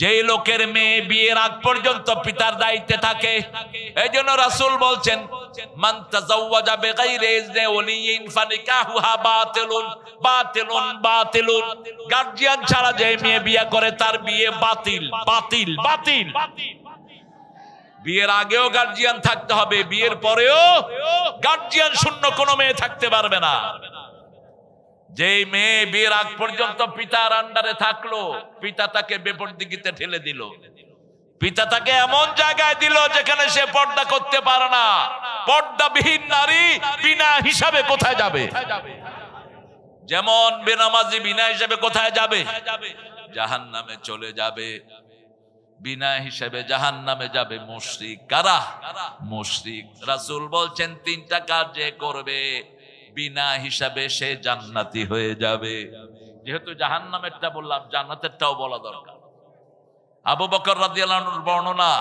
যেই লোকের মেয়ে বিয়ের আগ পর্যন্ত পিতার দায়িত্বে থাকে, এই জন্য রাসূল বলছেন মান তাযাওয়াজা বিগাইরি ইজনি ওয়ালিয়িন ফানিকাহুহা বাতিলুন বাতিলুন বাতিলুন। গার্জিয়ান ছাড়া যে মেয়ে বিয়ে করে তার বিয়ে বাতিল বাতিল বাতিল। বিয়ের আগেও গার্জিয়ান থাকতে হবে, বিয়ের পরেও গার্জিয়ান শূন্য কোনো মেয়ে থাকতে পারবে না। যেই মেয়ে বিয়ের আগ পর্যন্ত পিতার আন্ডারে থাকলো, পিতা তাকে বেপরদিগিতে ঠেলে দিল, পিতা তাকে এমন জায়গায় দিল যেখানে সে পর্দা করতে পারে না। পর্দাবিহীন নারী বিনা হিসাবে কোথায় যাবে? যেমন বেনামাজি বিনা হিসাবে কোথায় যাবে? জাহান্নামে চলে যাবে। বিনা হিসাবে জাহান্নামে যাবে মুশরিক। কারা? মুশরিক। রাসূল বলছেন তিনটা কাজ যে করবে বিনা হিসাবে সে জান্নাতি হয়ে যাবে। যেহেতু জাহান্নামেরটা বললাম, জান্নাতেরটাও বলা দরকার। আবু বকর রাদিয়াল্লাহু আনহুর বর্ণনা,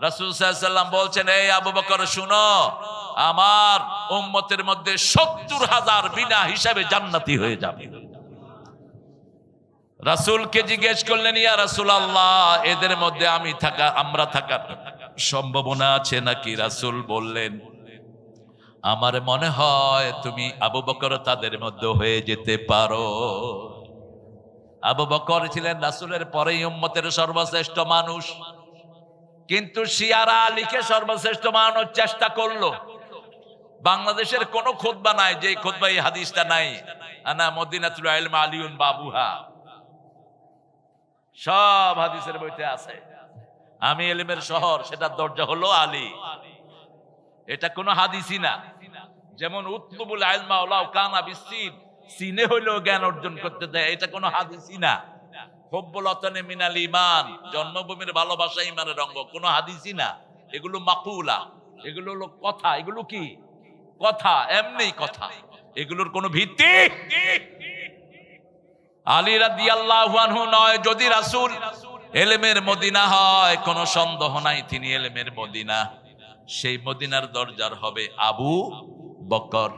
রাসূল সাল্লাল্লাহু আলাইহি ওয়াসাল্লাম বলছেন, এই আবু বকর শুনো, আমার উম্মতের মধ্যে ৭০,০০০ বিনা হিসাবে জান্নাতি হয়ে যাবে। রাসূলকে জিজ্ঞেস করলেন, ইয়া রাসূলুল্লাহ, এদের মধ্যে আমরা থাকার সম্ভাবনা আছে নাকি? রাসূল বললেন, আমার মনে হয় তুমি আবু বকর তাদের মধ্যে হয়ে যেতে পারো। আবু বকর ছিলেন রাসূলের পরেই উম্মতের সর্বশ্রেষ্ঠ মানুষ, কিন্তু শিয়ারা আলীকে সর্বশ্রেষ্ঠ বানানোর চেষ্টা করলো। বাংলাদেশের কোন খুতবা নাই যে খুতবা এই হাদিসটা নাই, আনা মদিনাতুল ইলম আলিউন বাবুহা। সব হাদিসের বইতে আছে আমি ইলমের শহর, সেটার দরজা হলো আলী। এটা কোনো হাদিসই না। যেমন উতলুবুল ইলমা ওয়ালাউ কানা বিসসিন, সিনে হইলেও জ্ঞান অর্জন করতে দেয়, এটা কোনো হাদিসই না। হুব্বুল ওয়াতানি মিনাল ঈমান, জন্মভূমির ভালোবাসা ঈমানের অঙ্গ, কোনো হাদিসই না। এগুলো মাকুলা, এগুলো হলো কথা। এগুলো কি কথা? এমনি কথা, এগুলোর কোনো ভিত্তি। আলী রাদিয়াল্লাহু আনহু নয়, যদি রাসূল ইলমের মদিনা হয় কোনো সন্দেহ নাই তিনি ইলমের মদিনা। সেই মদিনার দরজার হবে আবু বকর,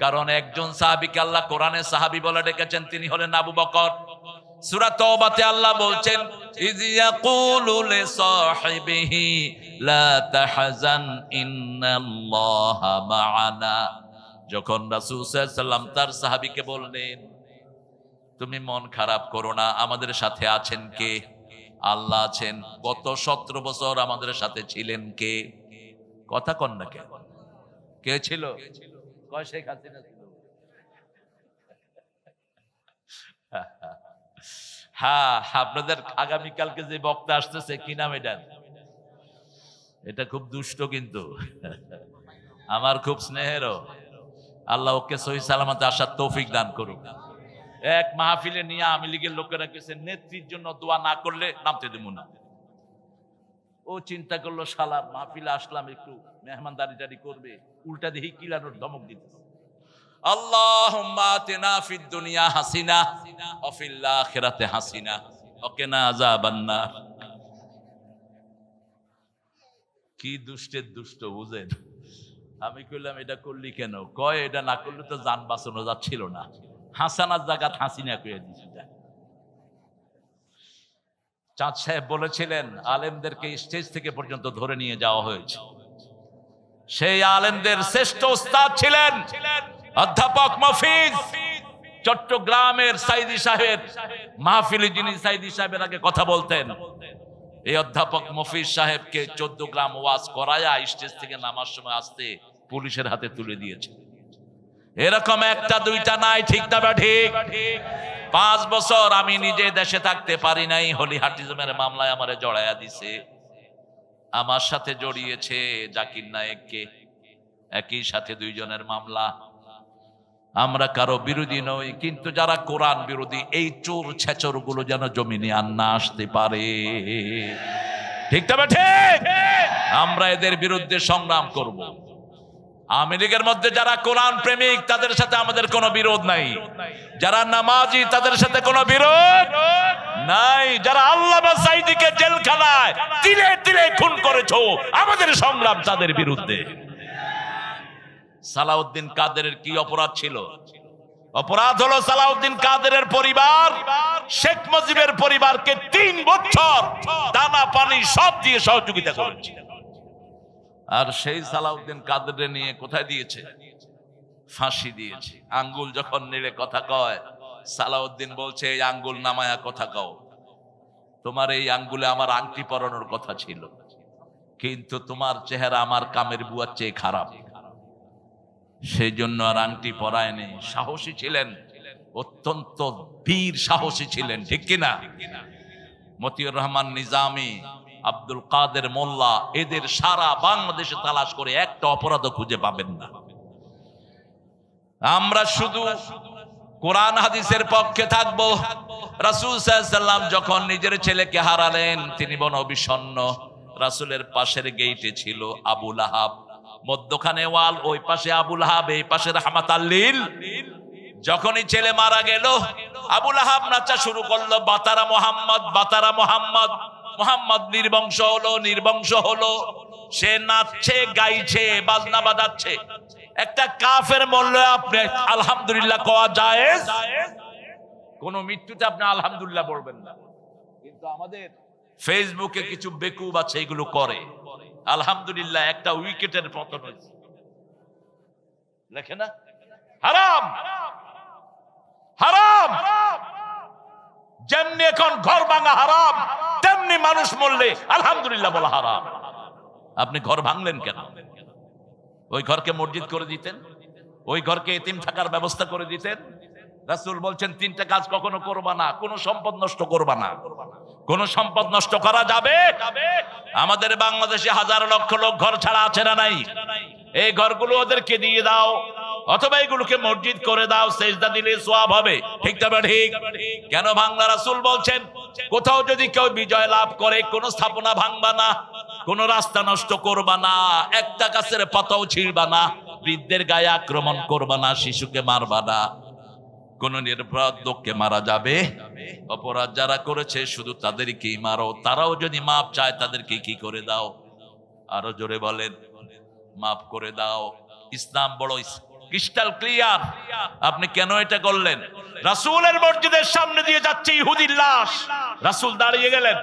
কারণ একজন সাহাবীকে আল্লাহ কোরআনে সাহাবী বলে ডেকেছেন, তিনি হলেন আবু বকর। সূরা তওবাতে আল্লাহ বলছেন, ইয ইয়াকুলু লিসাহিবিহি লা তাহজান ইন্নাল্লাহা মা'ানা। যখন রাসূল সাল্লাল্লাহু আলাইহি ওয়াসাল্লাম তার সাহাবীকে বললেন, তুমি মন খারাপ করো না, আমাদের সাথে আছেন কে? আল্লাহ আছেন। গত 17 বছর আমাদের সাথে ছিলেন কে? কথা কন না, কে ছিল? কয় শেখ হাসিনা ছিল। হ্যাঁ, আপনাদের আগামীকালকে যে বক্তা আসতেছে, কি নাম এটা? এটা খুব দুষ্ট, কিন্তু আমার খুব স্নেহেরও। আল্লাহ ওকে সহি সালামতে আসার তৌফিক দান করুক। এক মাহফিলে নিয়ে আওয়ামী লীগের লোকেরা কেছে নেত্রীর জন্য দোয়া না করলে নামতে দেব না। ও চিন্তা করলো, শালার মাহফিলে আসলাম একটু মেহমানদারি করবে, উল্টা দেখি কিলানোর ধমক দিতেছে, আল্লাহুম্মা আতিনা ফিদ দুনিয়া হাসিনা ওয়া ফিল আখিরাতি হাসিনা ওয়া কিনা আযাবান্নার। কি দুষ্টের দুষ্ট বুঝেন। আমি কইলাম, এটা করলি কেন? কয়, এটা না করলে তো জান বাঁচানো যাচ্ছিল না। হাসানার জায়গাত হাসিনা কইয়া দিছি। চাঁদ সাহেব বলেছিলেন, আলেমদেরকে স্টেজ থেকে পর্যন্ত ধরে নিয়ে যাওয়া হয়েছে। সেই আলেমদের শ্রেষ্ঠ উস্তাদ ছিলেন অধ্যাপক মফিজ। চট্টগ্রামের সাইদি সাহেব মাহফিলে যিনি সাইদি সাহেবের আগে কথা বলতেন, এই অধ্যাপক মফিজ সাহেবকে 14 গ্রাম ওয়াজ করায়া স্টেজ থেকে নামার সময় আসতে পুলিশের হাতে তুলে দিয়েছে। এরকম একটা দুইটা নাই, ঠিক না ঠিক? 5 বছর আমি নিজে দেশে থাকতে পারি নাই, হলিহাটিজমের মামলায় আমারে জড়াইয়া দিছে। আমার সাথে জড়িয়েছে জাকির নায়েককে, একই সাথে 2 জনের মামলা। আমরা কারো বিরোধী নই, কিন্তু যারা কোরআন বিরোধী, এই চোর ছেচর গুলো যেন জমিনে আর না আসতে পারে, ঠিক না ঠিক? আমরা এদের বিরুদ্ধে সংগ্রাম করব। আওয়ামী লীগের মধ্যে যারা কোরআন প্রেমিক তাদের সাথে আমাদের কোনো বিরোধ নাই, যারা নামাজি তাদের সাথে কোনো বিরোধ নাই, যারা আল্লামা সাঈদীকে জেলখানায় তিলে তিলে খুন করেছো, আমাদের সংগ্রাম তাদের বিরুদ্ধে। সালাউদ্দিন কাদেরের কি অপরাধ ছিল? অপরাধ হলো সালাউদ্দিন কাদেরের পরিবার শেখ মুজিবের পরিবারকে 3 বছর দানা পানি সব দিয়ে সহযোগিতা করেছে। আর সেই সালাউদ্দিন কাদেরের নিয়ে কোথায় দিয়েছে? ফাঁসি দিয়েছে। আঙ্গুল যখন নেড়ে কথা কয়, সালাউদ্দিন বলছে এই আঙ্গুল নামায়া কথা কও, তোমার এই আঙ্গুলে আমার আংটি পরানোর কথা ছিল, কিন্তু তোমার চেহারা আমার কামের বুয়ার চেয়ে খারাপ, সেই জন্য আর আংটি পরায়নি। সাহসী ছিলেন, অত্যন্ত বীর সাহসী ছিলেন, ঠিক কিনা? মতিউর রহমান নিজামী, আব্দুল কাদের মোল্লা, এদের সারা বাংলাদেশে তালাশ করে একটা অপরাধ খুঁজে পাবেন না। আমরা শুধু কোরআন হাদিসের পক্ষে থাকবো। রাসূল সাল্লাল্লাহু আলাইহি ওয়াসাল্লাম যখন নিজের ছেলেকে হারালেন, তিনি বন বিষণ্ণ। রাসূলের পাশের গেইটে ছিল আবু লাহাব, মধ্যখানে ওয়াল, ওই পাশে আবু লাহাব, এই পাশে রাহমাতাল লিল। যখনই ছেলে মারা গেল, আবু লাহাব নাচা শুরু করলো, বাতারা মোহাম্মদ, বাতারা মোহাম্মদ। মোহাম্মদ নির্বংশ হলো, নির্বংশ হলো। সে নাচছে, গাইছে, বাজনা বাজাচ্ছে। একটা কাফের মরলে আপনি আলহামদুলিল্লাহ কোয়া জায়েজ? কোন মৃত্যুতে আপনি আলহামদুলিল্লাহ বলবেন না। কিন্তু আমাদের ফেসবুকে কিছু বেকুব আছে, এগুলো করে। আলহামদুলিল্লাহ একটা উইকেটের পতন হয়েছে, লেখে না? হারাম, হারাম। যেমনি এখন ঘর ভাঙা হারাম, তেমনি মানুষ মরলে আলহামদুলিল্লাহ বলা হারাম। আপনি ঘর ভাঙলেন কেন? ওই ঘরকে মসজিদ করে দিতেন, ওই ঘরকে এতিম থাকার ব্যবস্থা করে দিতেন। রাসূল বলছেন 3টা কাজ কখনো করবা না। কোনো সম্পদ নষ্ট করবা না। কোন সম্পদ নষ্ট করা যাবে? আমাদের বাংলাদেশে হাজার লক্ষ লোক ঘর ছাড়া আছে না নাই? এই ঘরগুলো ওদেরকে দিয়ে দাও, অথবা এগুলোকে মসজিদ করে দাও, সেজদা দিলে সওয়াব হবে। ঠিক তবে ঠিক কেন বাংলা? রাসূল বলছেন কোথাও যদি কেউ বিজয় লাভ করে, কোন স্থাপনা ভাঙবা না, কোন রাস্তা নষ্ট করবা না, একটা গাছের পাতাও ছিঁড়বা না, বৃদ্ধের গায়ে আক্রমণ করবা না, শিশুকে মারবা না, কোন নিরপরাধ লোককে মারা যাবে? অপরাধ যারা করেছে শুধু তাদেরকেই মারো। তারাও যদি মাপ চায় তাদেরকে কি করে দাও? আরো জোরে বলেন, মাফ করে দাও। ইসলাম বড় ক্রিস্টাল ক্লিয়ার। আপনি কেন এটা করলেন? রাসূলের মসজিদের সামনে দিয়ে যাচ্ছে ইহুদির লাশ, রাসূল দাঁড়িয়ে গেলেন।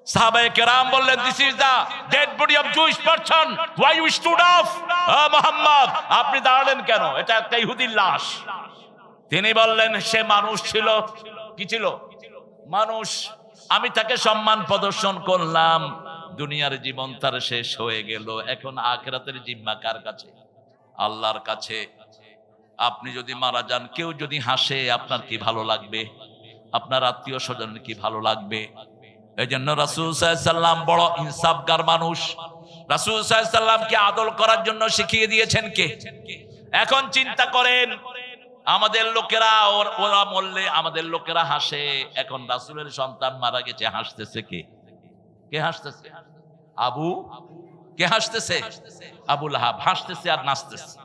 সাহাবায়ে কেরাম বললেন, this is the dead body of Jewish person, why you stood up? Muhammad, আপনি দাঁড়ালেন কেন? এটা একটা ইহুদির লাশ। তিনি বললেন, সে মানুষ ছিল। কি ছিল? মানুষ। আমি তাকে সম্মান প্রদর্শন করলাম। দুনিয়ার জীবন তার শেষ হয়ে গেল। এখন আখিরাতের জিম্মা কার কাছে? আল্লাহর কাছে। আপনি যদি মারা যান, কেউ যদি হাসে, আপনার কি ভালো লাগবে? আপনার আত্মীয় স্বজনের কি ভালো লাগবে? এই জন্য রাসূল সাল্লাল্লাহু আলাইহি ওয়াসাল্লাম বড় ইনসাফগার মানুষ। রাসূল সাল্লাল্লাহু আলাইহি ওয়াসাল্লামকে আদল করার জন্য শিখিয়ে দিয়েছেন কে? এখন চিন্তা করেন, আমাদের লোকেরা ওরা মরলে আমাদের লোকেরা হাসে। এখন রাসূলের সন্তান মারা গেছে, হাসতেছে কে? কে হাসতেছে? কে হাসতেছে? আবু লাহাব হাসতেছে আর নাচতেছে।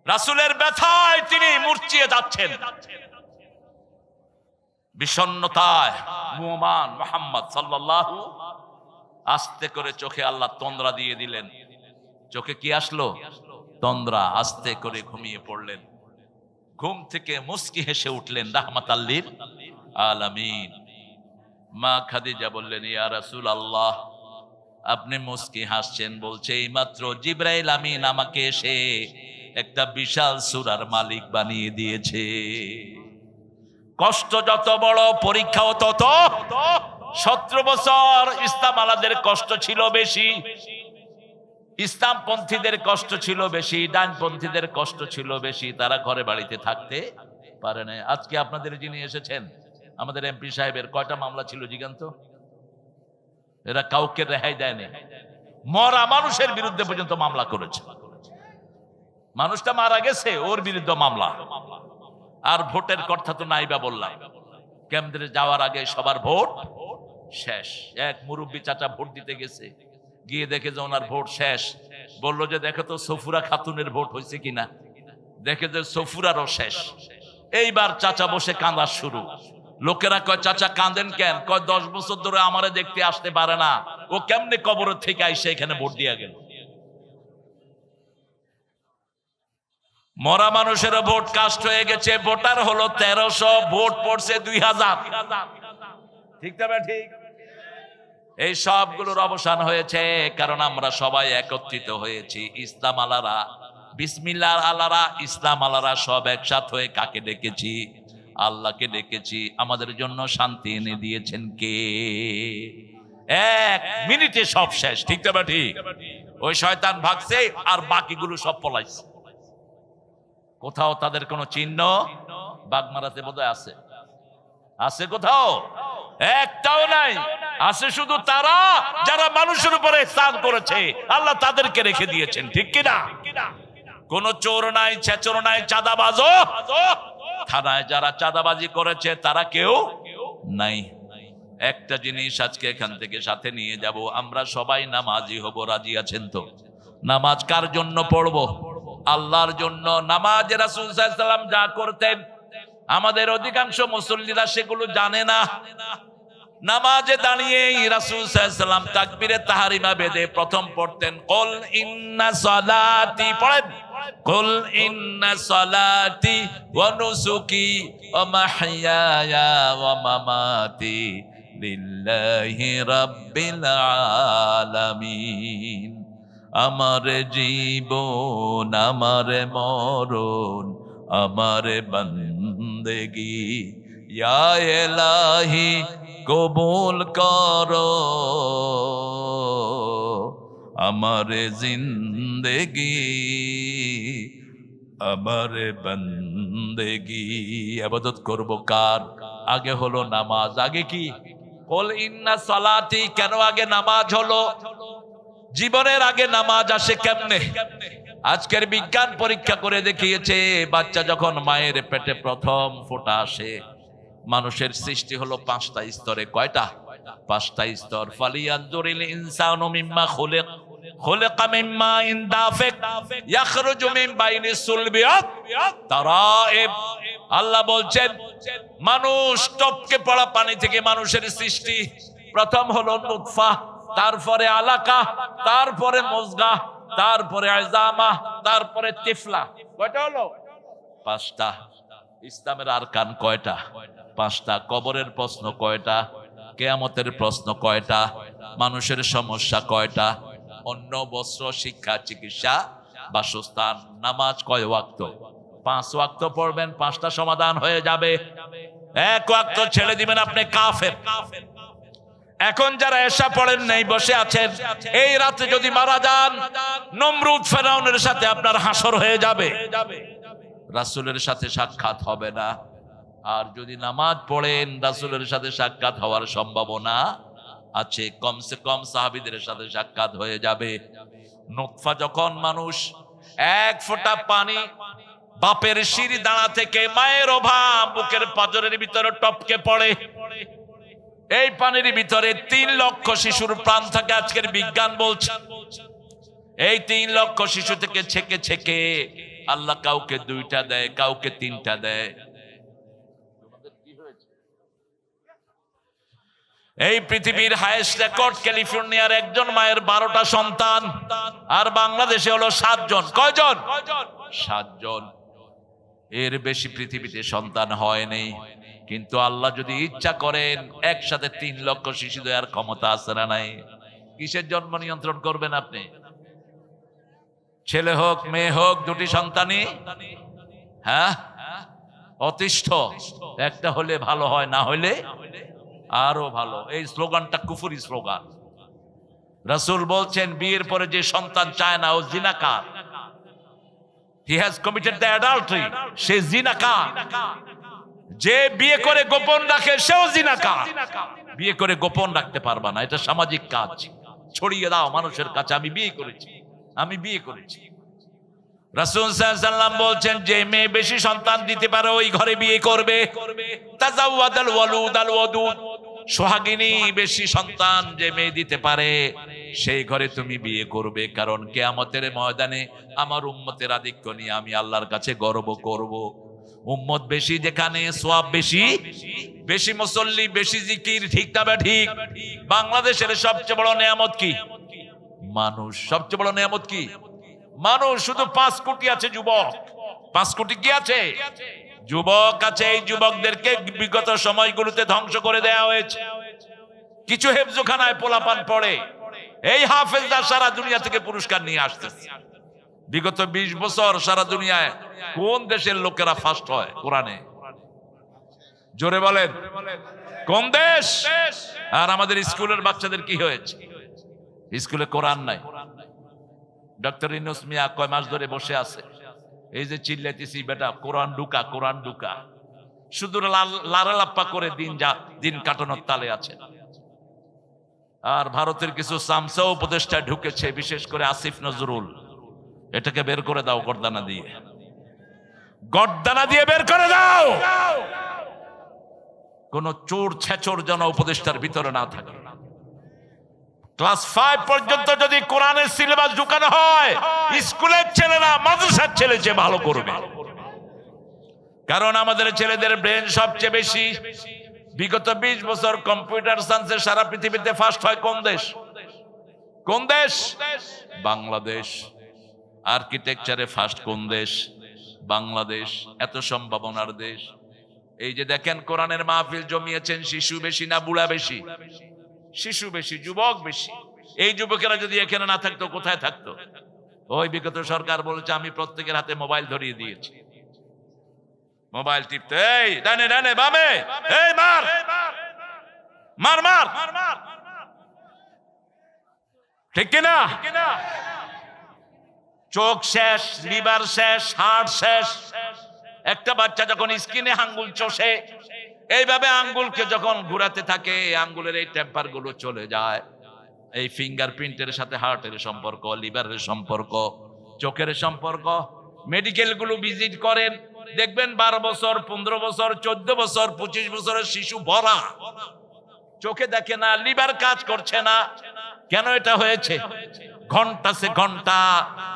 রাসূলের ব্যথায় তিনি মূর্ছিয়ে যাচ্ছেন, বিষণ্ণতায় মুহমান মুহাম্মদ সাল্লাল্লাহু। আস্তে করে চোখে আল্লাহ তন্দ্রা দিয়ে দিলেন। চোখে কি আসলো? তন্দ্রা। আস্তে করে ঘুমিয়ে পড়লেন। ঘুম থেকে মুস্কি হেসে উঠলেন রাহমাতাল লিল আলামিন। মা খাদিজা বললেন, ইয়া রাসূলুল্লাহ, আপনি মুস্কি হাসছেন? বলছে, এইমাত্র জিবরাইল আমিন আমাকে এসে একটা বিশাল সূরার মালিক বানিয়ে দিয়েছে। কষ্ট যত বড়, পরীক্ষাও তত। 17 বছর ইসলাম আলাদের কষ্ট ছিল বেশি, ইসলামপন্থীদের কষ্ট ছিল বেশি, ডানপন্থীদের কষ্ট ছিল বেশি। তারা ঘরে বাড়িতে থাকতে পারে না। আজকে আপনাদের যিনি এসেছেন, আমাদের এমপি সাহেবের কয়টা মামলা ছিল জিজ্ঞান তো? এরা কাউকে রেহাই দেয়নি। মরা মানুষের বিরুদ্ধে পর্যন্ত মামলা করেছে। মানুষটা মারা গেছে, ওর বিরুদ্ধে মামলা। আর ভোটের কথা তো নাইবা বললাম। কেন্দ্রে যাওয়ার আগে সবার ভোট শেষ। এক মুরব্বী চাচা ভোট দিতে গেছে, গিয়ে দেখে যে ওনার ভোট শেষ। বললো যে দেখো তো সফুরা খাতুনের ভোট হয়েছে কিনা। দেখে যে সফুরারও শেষ। এইবার চাচা বসে কাঁদা শুরু। লোকেরা কয়, চাচা কাঁদেন কেন? কয় 10 বছর ধরে আমারে দেখতে আসতে পারে না, ও কেমনে কবরের থেকে আইসে এখানে ভোট দিয়া গেল। মরা মানুষের ভোট কাস্ট হয়ে গেছে, ভোটার হলো 1300, ভোট পড়ছে 2000। ঠিক তবে ঠিক। এই সবগুলোর অবসান হয়েছে কারণ আমরা সবাই একত্রিত হয়েছি। ইসলাম আলারা, বিসমিল্লাহ আলারা, ইসলাম আলারা সব একসাথ হয়ে কাকে ডেকেছি? আল্লাহকে ডেকেছি। আমাদের জন্য শান্তি এনে দিয়েছেন কে? 1 মিনিটে সব শেষ। ঠিক তবে ঠিক। ওই শয়তান ভাগছে আর বাকিগুলো সব পলাইছে। কোথাও তাদের কোনো চিহ্ন বাগমারাতে বোধহয় আছে, আছে কোথাও? একটাও নাই। আছে শুধু তারা যারা মানুষের উপরে ইহসান করেছে, আল্লাহ তাদেরকে রেখে দিয়েছেন। ঠিক কিনা? কোন চোর নাই, ছেচর নাই, চাঁদাবাজও থানায় যারা চাঁদাবাজি করেছে তারা কেউ নাই। একটা জিনিস আজকে এখান থেকে সাথে নিয়ে যাব, আমরা সবাই নামাজি হব। রাজি আছেন তো? নামাজ কার জন্য পড়বো? আল্লাহর জন্য। নামাজ রাসূল সাল্লাল্লাহু আলাইহি ওয়াসাল্লাম যা করতেন আমাদের অধিকাংশ মুসল্লিরা সেগুলো জানে না। নামাজে দাঁড়িয়ে রাসূল সাল্লাল্লাহু আলাইহি ওয়াসাল্লাম তাকবীরে তাহরিমা বেদে প্রথম পড়তেন কুল ইন্না সালাতি, পড়েন কুল ইন্না সালাতি ওয়া নুসুকি ওয়া মাহইয়ায়া ওয়া মামাতি লিল্লাহি রাব্বিল আলামিন। আমার জীবন, আমার মরণ, আমার বন্দেগি ইয়া ইলাহি কবুল করো, আমার জিন্দেগি, আমার বন্দেগি। ইবাদত করব কার? আগে হলো নামাজ। আগে কি? কুল ইন্না সালাতি। কেন আগে নামাজ হলো? জীবনের আগে নামাজ আসে কেমনে? আজকের বিজ্ঞান পরীক্ষা করে দেখিয়েছে, বাচ্চা যখন মায়ের পেটে প্রথম ফোঁটা আসে, মানুষের সৃষ্টি হলো 5টা স্তরে। কয়টা? 5টা স্তর। ফালিয়ানজুরিল ইনসানু মিম্মা খুলিক, খুলিকা মিম্মা ইন দাফিক ইয়াখরুজু মিন বাইনিস সুলবি তারাইব। আল্লাহ বলছেন মানুষ টপকে পড়া পানি থেকে মানুষের সৃষ্টি। প্রথম হলো নুতফা, তারপরে আলাকা, তারপরে মুজগা, তারপরে আজামা, তারপরে তিফলা। কয়টা হলো? 5টা। ইসলামের আরকান কয়টা? 5টা। কবরের প্রশ্ন কয়টা? কিয়ামতের প্রশ্ন কয়টা? মানুষের সমস্যা কয়টা? অন্ন, বস্ত্র, শিক্ষা, চিকিৎসা, বাসস্থান। নামাজ কয় ওয়াক্ত? 5 ওয়াক্ত পড়বেন, 5টা সমাধান হয়ে যাবে। 1 ওয়াক্ত ছেড়ে দিবেন, আপনি কাফের। এখন যারা এশা পড়েন নাই, বসে আছেন, এই রাতে যদি মারা যান, নমরুদ ফেরাউনের সাথে আপনার হাসর হয়ে যাবে, রাসূলের সাথে সাক্ষাৎ হবে না। আর যদি নামাজ পড়েন, রাসূলের সাথে সাক্ষাৎ হওয়ার সম্ভাবনা আছে। কমসে কম সাহাবীদের সাথে সাক্ষাৎ হয়ে যাবে। নুতফা যখন মানুষ 1 ফোঁটা পানি বাপের শিরি দাঁড়া থেকে মায়ের অভাব বুকের পাঁজরের ভিতরে টপকে পড়ে, এই পানির ভিতরে 3 লক্ষ শিশুর প্রাণ থাকে। আজকের বিজ্ঞান বলছে এই 3 লক্ষ শিশু থেকে ছেকে ছেকে আল্লাহ কাউকে 2টা দেয়, কাউকে 3টা দেয়। এই পৃথিবীর হাইয়েস্ট রেকর্ড ক্যালিফোর্নিয়ার একজন মায়ের 12টা সন্তান, আর বাংলাদেশে হলো 7 জন। কয়জন? 7 জন। এর বেশি পৃথিবীতে সন্তান হয়নি। কিন্তু আল্লাহ যদি ইচ্ছা করেন একসাথে 3 লক্ষ শিশু দেওয়ার ক্ষমতা আছে না নাই? কিসের জন্ম নিয়ন্ত্রণ করবেন আপনি? ছেলে হোক মেয়ে হোক, 2টি সন্তানই হ্যাঁ অতিষ্ঠ। একটা হলে ভালো হয়, না হলে আরো ভালো। এই স্লোগানটা কুফরি স্লোগান। রাসূল বলছেন বিয়ের পরে যে সন্তান চায় না ও জিনাকার। He has committed the adultery. সে জিনাকার। যে বিয়ে করে গোপন রাখে সেও জিনাকার। বিয়ে করে গোপন রাখতে পারবা না, এটা সামাজিক কাজ। ছড়িয়ে দাও মানুষের কাছে, আমি বিয়ে করেছি, আমি বিয়ে করেছি। রাসূল সাল্লাল্লাহু আলাইহি ওয়াসাল্লাম বলছেন যে মেয়ে বেশি সন্তান দিতে পারে ওই ঘরে বিয়ে করবে। তাজাওয়াদাল ওয়ালুদ আল ওয়াদুদ। সোহাগিনী বেশি সন্তান যে মেয়ে দিতে পারে সেই ঘরে তুমি বিয়ে করবে, কারণ কিয়ামতের ময়দানে আমার উম্মতের আধিক্য নিয়ে আমি আল্লাহর কাছে গর্ব করব। উম্মত বেশি যেখানে সওয়াব বেশি, বেশি মুসল্লি, বেশি জিকির। ঠিক না বা ঠিক? বাংলাদেশের সবচেয়ে বড় নিয়ামত কি? মানুষ। সবচেয়ে বড় নিয়ামত কি? মানুষ। শুধু 5 কোটি আছে যুবক, 5 কোটি কি আছে? যুবক আছে। এই যুবকদেরকে বিগত সময়গুলোতে ধ্বংস করে দেওয়া হয়েছে। কিছু হেফজখানায় পোলাপান পড়ে, এই হাফেজরা সারা দুনিয়া থেকে পুরস্কার নিয়ে আসতেছে। বিগত 20 বছর সারা দুনিয়ায় কোন দেশের লোকেরা ফার্স্ট হয় কোরআনে? জোরে বলেন, কোন দেশ? আর আমাদের স্কুলের বাচ্চাদের কি হয়েছে? স্কুলে কোরআন নাই। ডক্টর ইউনূস মিয়া কয় মাস ধরে বসে আছে, এই যে চিল্লাইতেছি, বেটা কোরআন ঢুকা, কোরআন ঢুকা, শুধু লারালাপ্পা করে দিন কাটানোর তালে আছে। আর ভারতের কিছু সামসা উপদেষ্টা ঢুকেছে, বিশেষ করে আসিফ নজরুল। এটাকে বের করে দাও গর্দানা দিয়ে, গর্দানা দিয়ে বের করে দাও। কোন চোর ছেচর যেন উপদেষ্টার ভিতরে না থাকে। ক্লাস 5 পর্যন্ত যদি কোরআনের সিলেবাস ঢুকানো হয়, স্কুলের ছেলেরা মাদ্রাসার ছেলে চেয়ে ভালো করবে। কারণ আমাদের ছেলেদের ব্রেন সবচেয়ে বেশি। বিগত 20 বছর কম্পিউটার সায়েন্সে সারা পৃথিবীতে ফার্স্ট হয় কোন দেশ? কোন দেশ? বাংলাদেশ। আর্কিটেকচারে ফার্স্ট কোন দেশ? বাংলাদেশ। এত সম্ভাবনার দেশ। এই যে দেখেন কোরআনের মাহফিল জমিয়েছেন, শিশু বেশি না বুড়া বেশি? শিশু বেশি, যুবক বেশি। এই যুবকেরা যদি এখানে না থাকতো, কোথায় থাকতো? ওই বিগত সরকার বলেছে আমি প্রত্যেকের হাতে মোবাইল ধরিয়ে দিয়েছি, মোবাইল টিপতে, এই ডানে ডানে বামে, এই মার মার মার, ঠিক কিনা? চোখ শেষ, লিভার শেষ, হার্ট শেষ। একটা বাচ্চা যখন স্কিনে আঙ্গুল চষে, এইভাবে আঙ্গুলকে যখন ঘুরাতে থাকে, আঙ্গুলের এই টেম্পার গুলো চলে যায়। এই ফিঙ্গারপ্রিন্টের সাথে হার্টের সম্পর্ক, লিভারের সম্পর্ক, চোখের সম্পর্ক। মেডিকেল গুলো ভিজিট করেন, দেখবেন 12 বছর, 15 বছর, 14 বছর, 25 বছরের শিশু ভরা, চোখে দেখে না, লিভার কাজ করছে না। কেন এটা হয়েছে? ঘন্টা সে ঘন্টা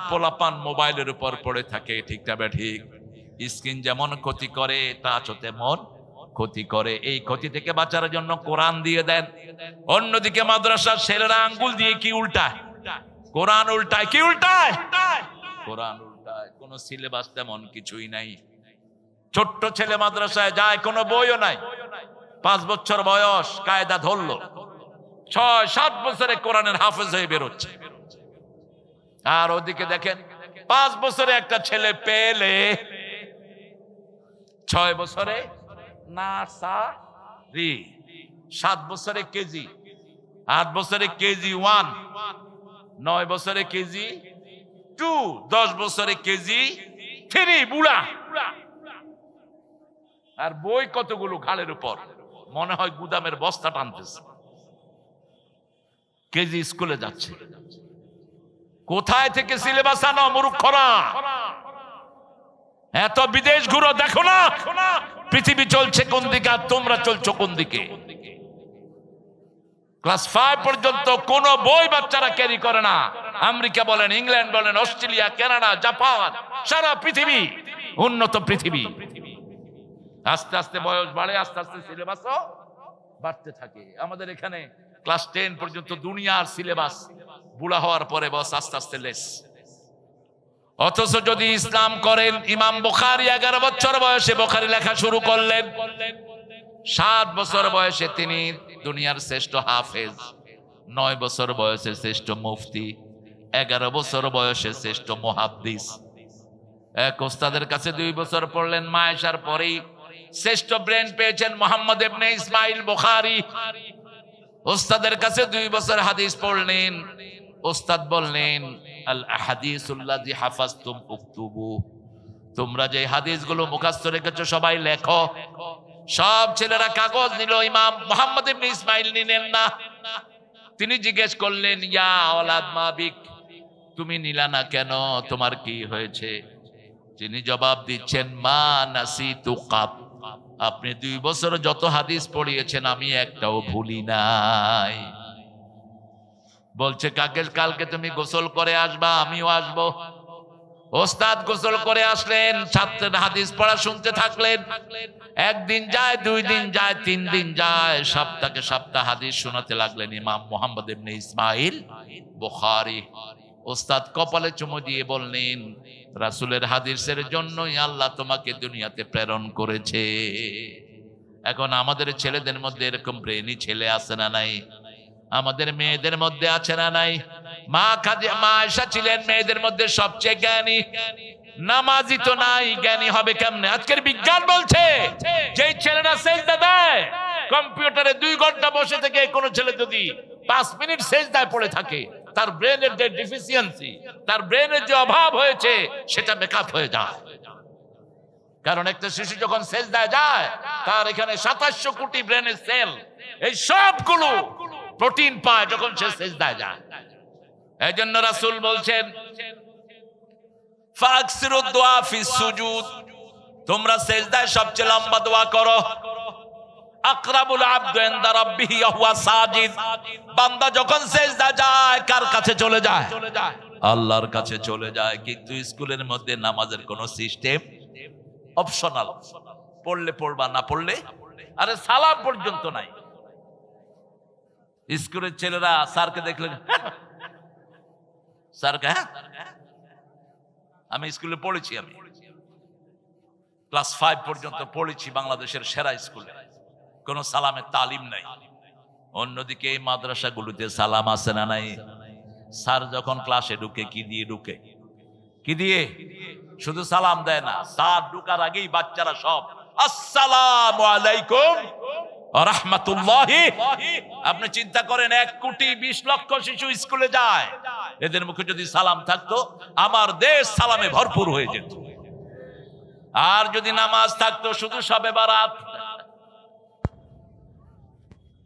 পোলাপান মোবাইলের উপর পড়ে থাকে। ঠিকটা বে ঠিক? স্ক্রিন যেমন ক্ষতি করে, টাচ তেমন ক্ষতি করে। এই ক্ষতি থেকে বাঁচার জন্য কোরআন দিয়ে দেন। অন্যদিকে মাদ্রাসার ছেলেরা আঙ্গুল দিয়ে কি উল্টায়? কোরআন উল্টায়। কি উল্টায়? কোরআন উল্টায়। কোন সিলেবাস তেমন কিছুই নাই। ছোট্ট ছেলে মাদ্রাসায় যায়, কোনো বইও নাই। 5 বছর বয়স, কায়দা ধরলো, 6-7 বছরে কোরআনের হাফেজ হয়ে বেরোচ্ছে। আর ওদিকে দেখেন 5 বছরে একটা ছেলে পেলে, 6 বছরে নার্সারি, 7 বছরে কেজি, 8 বছরে কেজি 1, 9 বছরে কেজি 2, 10 বছরে কেজি 3, বুড়া। আর বই কতগুলো ঘাড়ের উপর, মনে হয় গুদামের বস্তা টানতেছে। কেজি স্কুলে যাচ্ছে। কোথায় থেকে সিলেবাস আনো মূর্খরা? এত বিদেশ ঘুরো, দেখো না পৃথিবী চলছে কোন দিকে আর তোমরা চলছো কোন দিকে। ক্লাস 5 পর্যন্ত কোন বই বাচ্চারা ক্যারি করে না। আমেরিকা বলেন, ইংল্যান্ড বলেন, অস্ট্রেলিয়া, কানাডা, জাপান, সারা পৃথিবী, উন্নত পৃথিবী। আস্তে আস্তে বয়স বাড়ে, আস্তে আস্তে সিলেবাসও বাড়তে থাকে। আমাদের এখানে ক্লাস 10 পর্যন্ত দুনিয়ার সিলেবাস, বুড়া হওয়ার পরে বস আস্তে আস্তে লেস। অথচ যদি ইসলাম করেন, ইমাম বুখারী 11 বছর বয়সে বুখারী লেখা শুরু করলেন। 7 বছর বয়সে তিনি দুনিয়ার শ্রেষ্ঠ হাফেজ, 9 বছর বয়সে শ্রেষ্ঠ মুফতি, 11 বছর বয়সে শ্রেষ্ঠ মুহাদ্দিস। এক ওস্তাদের কাছে 2 বছর পড়লেন, মায়েশার পরেই শ্রেষ্ঠ ব্রেন পেয়েছেন মুহাম্মদ ইবনে ইসমাইল বুখারী। ওস্তাদের কাছে 2 বছর হাদিস পড়লেন। ওস্তাদ বললেন, আল আহাদিসুল্লাযী হাফাজতুম উকতুবু, তোমরা যে হাদিসগুলো মুখস্থ রেখেছো সবাই লেখো। সব ছেলেরা কাগজ নিল, ইমাম মুহাম্মদ ইবনে ইসমাইল নিলেন না। তিনি জিজ্ঞেস করলেন, ইয়া আওলাদ মা বিক, তুমি নিলা না কেন, তোমার কি হয়েছে? তিনি জবাব দিচ্ছেন, মা নাসিতু কাত, আপনি 2 বছর যত হাদিস পড়িয়েছেন আমি একটাও ভুলি নাই। বলছে, কালকে তুমি গোসল করে আসবা, আমিও আসবো। ওস্তাদ গোসল করে আসলেন, ছাত্রের হাদিস পড়া শুনতে থাকলেন। 1 দিন যায়, 2 দিন যায়, 3 দিন যায়, সপ্তাহে সপ্তাহ হাদিস শোনাতে লাগলেন ইমাম মুহাম্মদ ইবনে ইসমাইল বুখারী। ওস্তাদ কপালে চুমু দিয়ে বললেন, রাসূলের হাদিসের জন্যই আল্লাহ তোমাকে দুনিয়াতে প্রেরণ করেছে। এখন আমাদের ছেলেদের মধ্যে এরকম ব্রেনি ছেলে আছে না নাই? আমাদের মেয়েদের মধ্যে আছে না নাই? মা আয়েশা ছিলেন মেয়েদের মধ্যে সবচেয়ে জ্ঞানী, নামাজি তো নাই, জ্ঞানী হবে কেমনে? আজকের বিজ্ঞান বলছে যে ছেলেরা সেজদা দেয়, কম্পিউটারে 2 ঘন্টা বসে থেকে কোনো ছেলে যদি 5 মিনিট সেজদায় পড়ে থাকে, তার ব্রেনের যে ডিফিসিয়েন্সি, তার ব্রেনের যে অভাব হয়েছে, সেটা মেকআপ হয়ে যায়। কারণ একটা শিশু যখন সেজদায় যায়, তার এখানে 2700 কোটি ব্রেনের সেল, এই সবগুলো প্রোটিন পায় যখন সে সেজদায় যায়। এই জন্য রাসূল বলছেন, ফাকসিরুদ দুআ ফিস সুজুদ, তোমরা সেজদায় সবচেয়ে লম্বা দোয়া করো। আকরাবুল আবদু ইনদা রাব্বিহি ওয়া হুয়া সাজিদ, বান্দা যখন সেজদা যায় কার কাছে চলে যায়? আল্লাহর কাছে চলে যায়। কিন্তু স্কুলের মধ্যে নামাজের কোনো সিস্টেম অপশনাল, পড়লে পড়বা, না পড়লে আরে সালাম পর্যন্ত নাই। স্কুলের ছেলেরা স্যারকে দেখলে স্যারকে, আমি স্কুলে পড়েছি, আমি ক্লাস 5 পর্যন্ত পড়েছি বাংলাদেশের সেরা স্কুলে, কোনো সালামের তালিম নাই। অন্যদিকে এই মাদ্রাসাগুলোতে সালাম আছে না নাই? স্যার যখন ক্লাসে ঢুকে কি দিয়ে ঢুকে? কি দিয়ে? শুধু সালাম দেয় না, স্যার ঢুকার আগেই বাচ্চারা সব আসসালামু আলাইকুম ওয়া রাহমাতুল্লাহি। আপনি চিন্তা করেন 1,20,00,000 শিশু স্কুলে যায়, এদের মুখে যদি সালাম থাকতো আমার দেশ সালামে ভরপুর হয়ে যেত। আর যদি নামাজ থাকতো শুধু শবে বারাত,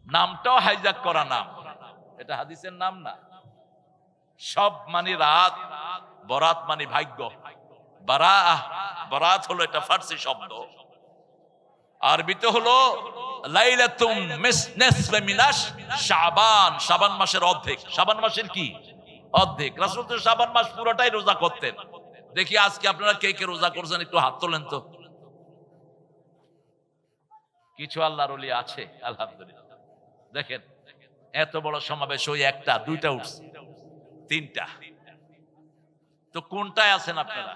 নামটাও হাইজাক করা নাম, এটা হাদিসের নাম না। সব মানে রাত, বরাত মানে ভাগ্য, বারাত হলো এটা ফার্সি শব্দ, আরবিতে হলো লাইলাতুম নিসফে মিনাশ শাবান, শাবান মাসের অর্ধেক। শাবান মাসের কি অর্ধেক? রাসূল তো শাবান মাস পুরোটাই রোজা করতেন। দেখি আজকে আপনারা কে কে রোজা করছেন, একটু হাত তোলেন তো। কিছু আল্লাহর ওলি আছে আলহামদুলিল্লাহ। দেখেন এত বড় সমাবেশ, ওই 1টা 2টা উঠছে, 3টা, তো কোনটায় আছেন আপনারা?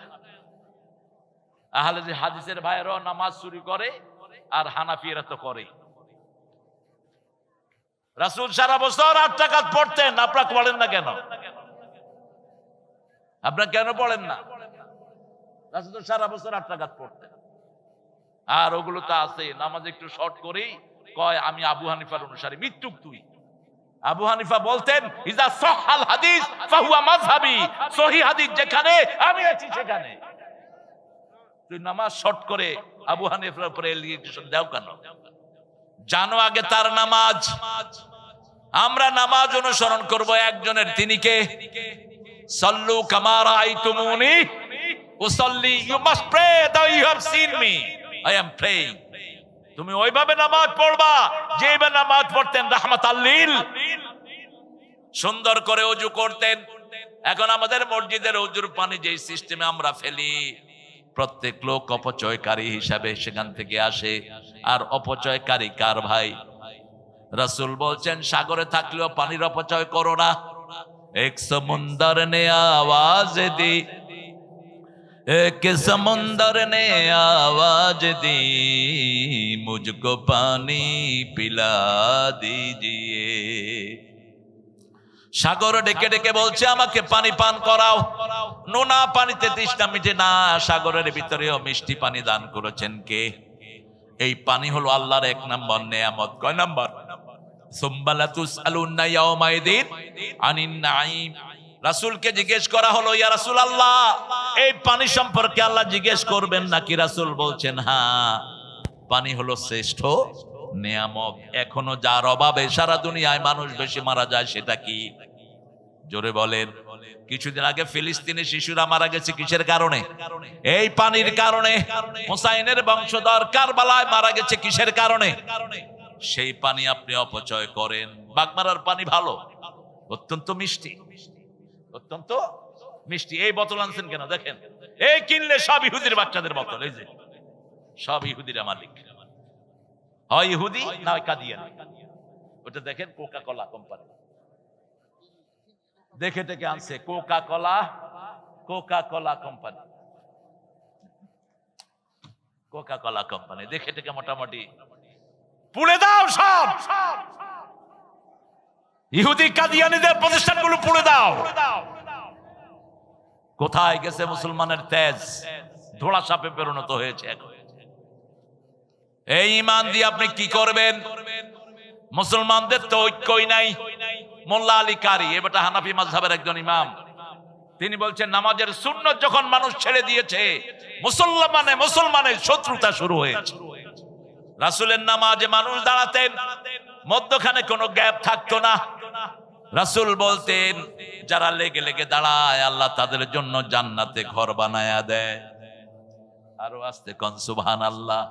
আহলে হাদিসের ভাইয়েরাও নামাজ চুরি করে, আর হানাফিরা তো করে। রাসূল সারা বছর 8 রাকাত পড়তেন, আপনারা পড়েন না কেন? আপনারা কেন পড়েন না? রাসূল সারা বছর 8 রাকাত পড়তেন। আর ওগুলো তো আছে নামাজ একটু শর্ট করেই কয় আমি আবু হানিফার অনুসারী। মৃত্যুক তুই। আবু হানিফা বলতেন ইজা সহাল হাদিস ফাহুয়া মাযহাবি, সহিহ হাদিস যেখানে আমি আছি সেখানে। তুই নামাজ শর্ট করে আবু হানিফার উপরে এলিগেশন দাও কেন? জানো আগে তার নামাজ। আমরা নামাজ অনুসরণ করব একজনের, তিনি কে? সাল্লু কামা রাআইতুমুনি উসাল্লি, you must pray that you have seen me, I am praying. তুমি ওইভাবে নামাজ পড়বা যেভাবে নামাজ পড়তেন রাহমাতাল লিল। সুন্দর করে ওযু করতেন। এখন আমাদের মসজিদের ওযুর পানি যেই সিস্টেমে আমরা ফেলি, প্রত্যেক লোক অপচয়কারী হিসাবে সেখান থেকে আসে। আর অপচয়কারী কার ভাই? রাসূল বলছেন সাগরে থাকলেও পানির অপচয় করো না। এক সমুন্দর নে আওয়াজ দি, এক সমুন্দর নে আওয়াজ দি, মুঝকো পানি পিলা দিজিয়ে। সাগর ডেকে ডেকে বলছে আমাকে পানি পান করাও। নোনা পানিতে তৃষ্ণা মিটে না, সাগরের ভিতরেও মিষ্টি পানি দান করেছেন কে? এই পানি হলো আল্লাহর 1 নম্বর নেয়ামত। কয় নম্বর? সুম্মালা তুসআলুনা ইয়াউমাইদিন আনিন নাঈম। রাসূলকে জিজ্ঞেস করা হলো, ইয়া রাসূলুল্লাহ এই পানি সম্পর্কে আল্লাহ জিজ্ঞেস করবেন নাকি? রাসূল বলছেন হ্যাঁ, পানি হলো শ্রেষ্ঠ নেয়ামত। এখনো যার অভাবে সারা দুনিয়ায় মানুষ বেশি মারা যায় সেটা কি? জোরে বলেন। কিছুদিন আগে ফিলিস্তিনি শিশুরা মারা গেছে কিসের কারণে? এই পানির কারণে। হুসাইনের বংশধর কারবালায় মারা গেছে কিসের কারণে? সেই পানি আপনি অপচয় করেন। বাগমারার পানি ভালো, অত্যন্ত মিষ্টি, অত্যন্ত মিষ্টি। এই বোতল আনছেন কেন? দেখেন এই কিনলে সব ইহুদির বাচ্চাদের বোতল, এই যে সব ইহুদিরা মালিক, হয় ইহুদি না কাদিয়ানি। ওটা দেখেন কোকা কোলা কোম্পানি। দেখে টেকে আনছে Coca Cola, Coca Cola company, Coca Cola company দেখে টেকে মোটামুটি পুড়ে দাও সব, ইহুদি কাদিয়ানীদের প্রতিষ্ঠানগুলো পুড়ে দাও। কোথায় গেছে মুসলমানের তেজ? ধোড়া সাপে পরিণত হয়েছে এখন। এই ঈমান দিয়ে আপনি কি করবেন? মুসলমানদের তো ঐক্যই নাই। মোল্লা আলী কারি, এটা হানাফি মাযহাবের একজন ইমাম, তিনি বলছেন নামাজের সুন্নত যখন মানুষ ছেড়ে দিয়েছে, মুসলমানের শত্রুতা শুরু হয়েছে। রাসূলের নামাজে মানুষ দাঁড়াতেন, মধ্যখানে কোনো গ্যাপ থাকতো না। রাসূল বলতেন যারা লেগে লেগে দাঁড়ায় আল্লাহ তাদের জন্য জান্নাতে ঘর বানায়া দেয়। আরো আস্তে কোন সুবহানাল্লাহ।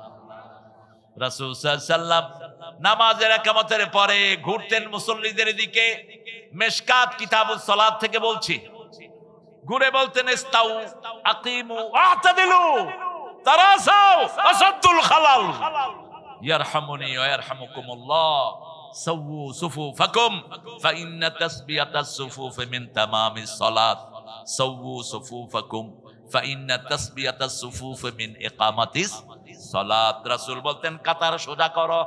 রাসূল সাল্লাল্লাহু আলাইহি ওয়াসাল্লাম নামাজের ইকামতের পরে ঘুরতেন মুসল্লিদের দিকে। মিশকাত কিতাবুস সালাত থেকে বলছি, ঘুরে বলতেন ইস্তাউ আকিমু আ'তাদিলু তারাসাউ আসাদুল খালাল ইয়ারহামুনি ওয়া ইয়ারহামুকুমুল্লাহ সাওয়ু সুফুফাকুম ফাইন্না তাসবিয়াতাস সুফুফ মিন তামামিস সালাত সাওয়ু সুফুফাকুম ফাইন্না তাসবিয়াতাস সুফুফ মিন ইকামাতিস সালাত। রাসূল বলতেন কাতার সোজা করো।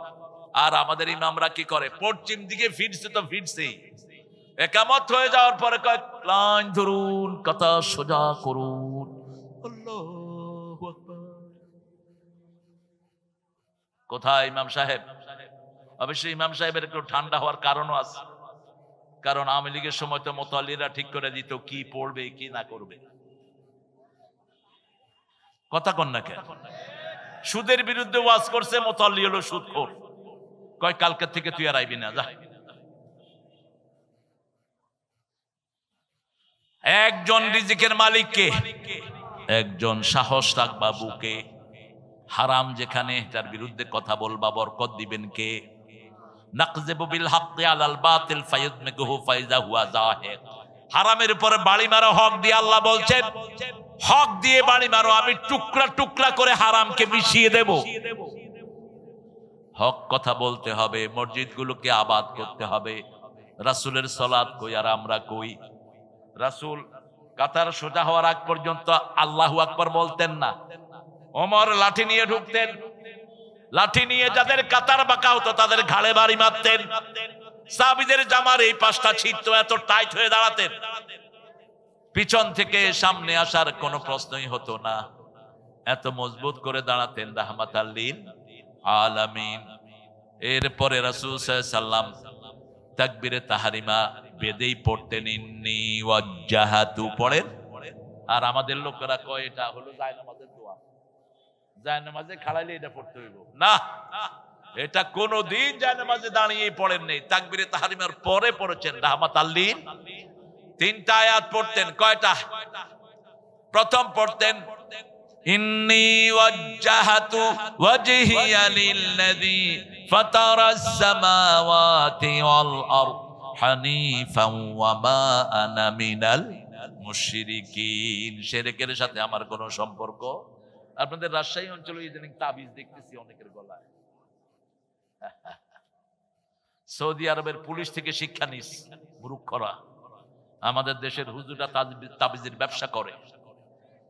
আর আমাদের ইমামরা কি করে? পশ্চিম দিকে ফিরছে তো ফিরছেই, একামত হয়ে যাওয়ার পরে কয় লাইন ধরুন, কাতার সোজা করুন। আল্লাহু আকবার। কোথায় ইমাম সাহেব? অবশ্যই ইমাম সাহেবের একটু ঠান্ডা হওয়ার কারণও আছে, কারণ আওয়ামী লীগের সময় তো মুতাল্লিরা ঠিক করে দিত কি পড়বে কি না করবে। কথা কন না কেন? সুদের বিরুদ্ধে ওয়াজ করছে, মুতাল্লি হলো সুদখোর, কয় কালকে থেকে তুই আর আইবি না, যা। একজন রিজিকের মালিক কে? একজন সাহস রাখবা বুকে। হারাম যেখানে তার বিরুদ্ধে কথা বলবা, বরকত দিবেন কে? নাকযিবু বিল হাক্কি আলাল বাতিল ফায়াদমিগুহু ফাইযা হুয়া যাহিক। হারামের উপরে বাড়ি মারো হক দিয়ে, আল্লাহ বলছেন হক দিয়ে বাড়ি মারো, আমি টুকরা টুকরা করে হারামকে মিশিয়ে দেব। হক কথা বলতে হবে, মসজিদগুলোকে আবাদ করতে হবে। রাসূলের সালাত কই আর আমরা কই? রাসূল কাতার সোজা হওয়ার আগ পর্যন্ত আল্লাহু আকবার বলতেন না। ওমর লাঠি নিয়ে ঢুকতেন, লাঠি নিয়ে যাদের কাতার বাঁকা হতো তাদের ঘাড়ে বাড়ি মারতেন। সাহাবীদের জামার এই পাশটা ছিঁড়তো, এত টাইট হয়ে দাঁড়াতেন, পিছন থেকে সামনে আসার কোনো প্রশ্নই হতো না, এত মজবুত করে দাঁড়াতেন রাহমাতাল লিল আলামিন। এরপরে রাসূল সাল্লাল্লাহু আলাইহি সাল্লাম তাকবীরে তাহরিমা বেদেই পড়তেন, ইন্নী ওয়াজ্জাহাতু পড়েন। আর আমাদের লোকেরা কয় এটা হলো জায়নামাজের দোয়া, জায়নামাজে খাড়াইলে এটা পড়তে হইব না। এটা কোনদিন জায়নামাজে দাঁড়িয়ে পড়েন নেই, তাকবীরে তাহরিমার পরে পড়েছেন রাহমাতাল লিল। তিনটা আয়াত পড়তেন। কয়টা? প্রথম পড়তেন ইন্নী ওয়াজ্জাহাতু ওয়াজহিয়া লিল্লাযী ফাতারাস সামাওয়াতি ওয়াল আরদ হানিফান ওয়া মা আনা মিনাল মুশরিকিন। শিরকের সাথে আমার কোনো সম্পর্ক। আপনাদের রাজশাহী অঞ্চলে ইদানিং তাবিজ দেখতেছি অনেকের গলায়। সৌদি আরবের পুলিশ থেকে শিক্ষা নিস মূর্খরা। আমাদের দেশের হুজুররা তাবিজের ব্যবসা করে।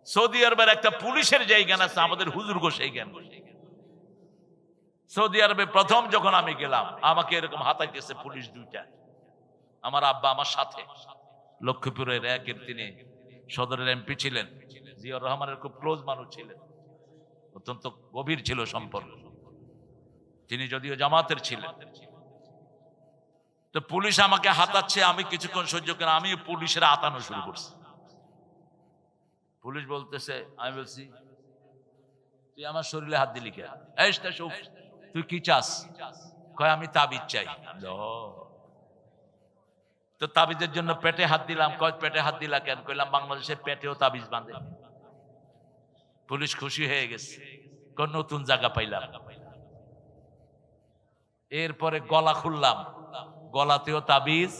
সৌদি আরবের একটা পুলিশের যে জ্ঞান আছে, আমাদের হুজুর গো সেই জ্ঞান। সৌদি আরবে প্রথম যখন আমি গেলাম, আমাকে এরকম হাতাইতেছে পুলিশ দুইটা। আমার আব্বা আমার সাথে, লক্ষ্মীপুরের একের তিনি সদরের এমপি ছিলেন, জিয়াউর রহমানের খুব ক্লোজ মানুষ ছিলেন, অত্যন্ত গভীর ছিল সম্পর্ক। তিনি যদিও জামাতের ছিলেন। তো পুলিশ আমাকে হাতাচ্ছে, আমি কিছুক্ষণ সহ্য করে আমি পুলিশের হাতানো শুরু করছি। পুলিশ বলতেছে, আমি বলছি তুই আমার শরীরে হাত দিলি কেন? তুই কি চাস? কয় আমি তাবিজ চাই। তো তাবিজের জন্য পেটে হাত দিলাম। কয় পেটে হাত দিলা কেন? কইলাম বাংলাদেশের পেটেও তাবিজ বাঁধে। পুলিশ খুশি হয়ে গেছে, কোন নতুন জায়গা পাইলাম। এরপরে গলা খুললাম, গলাতেও তাবিজ।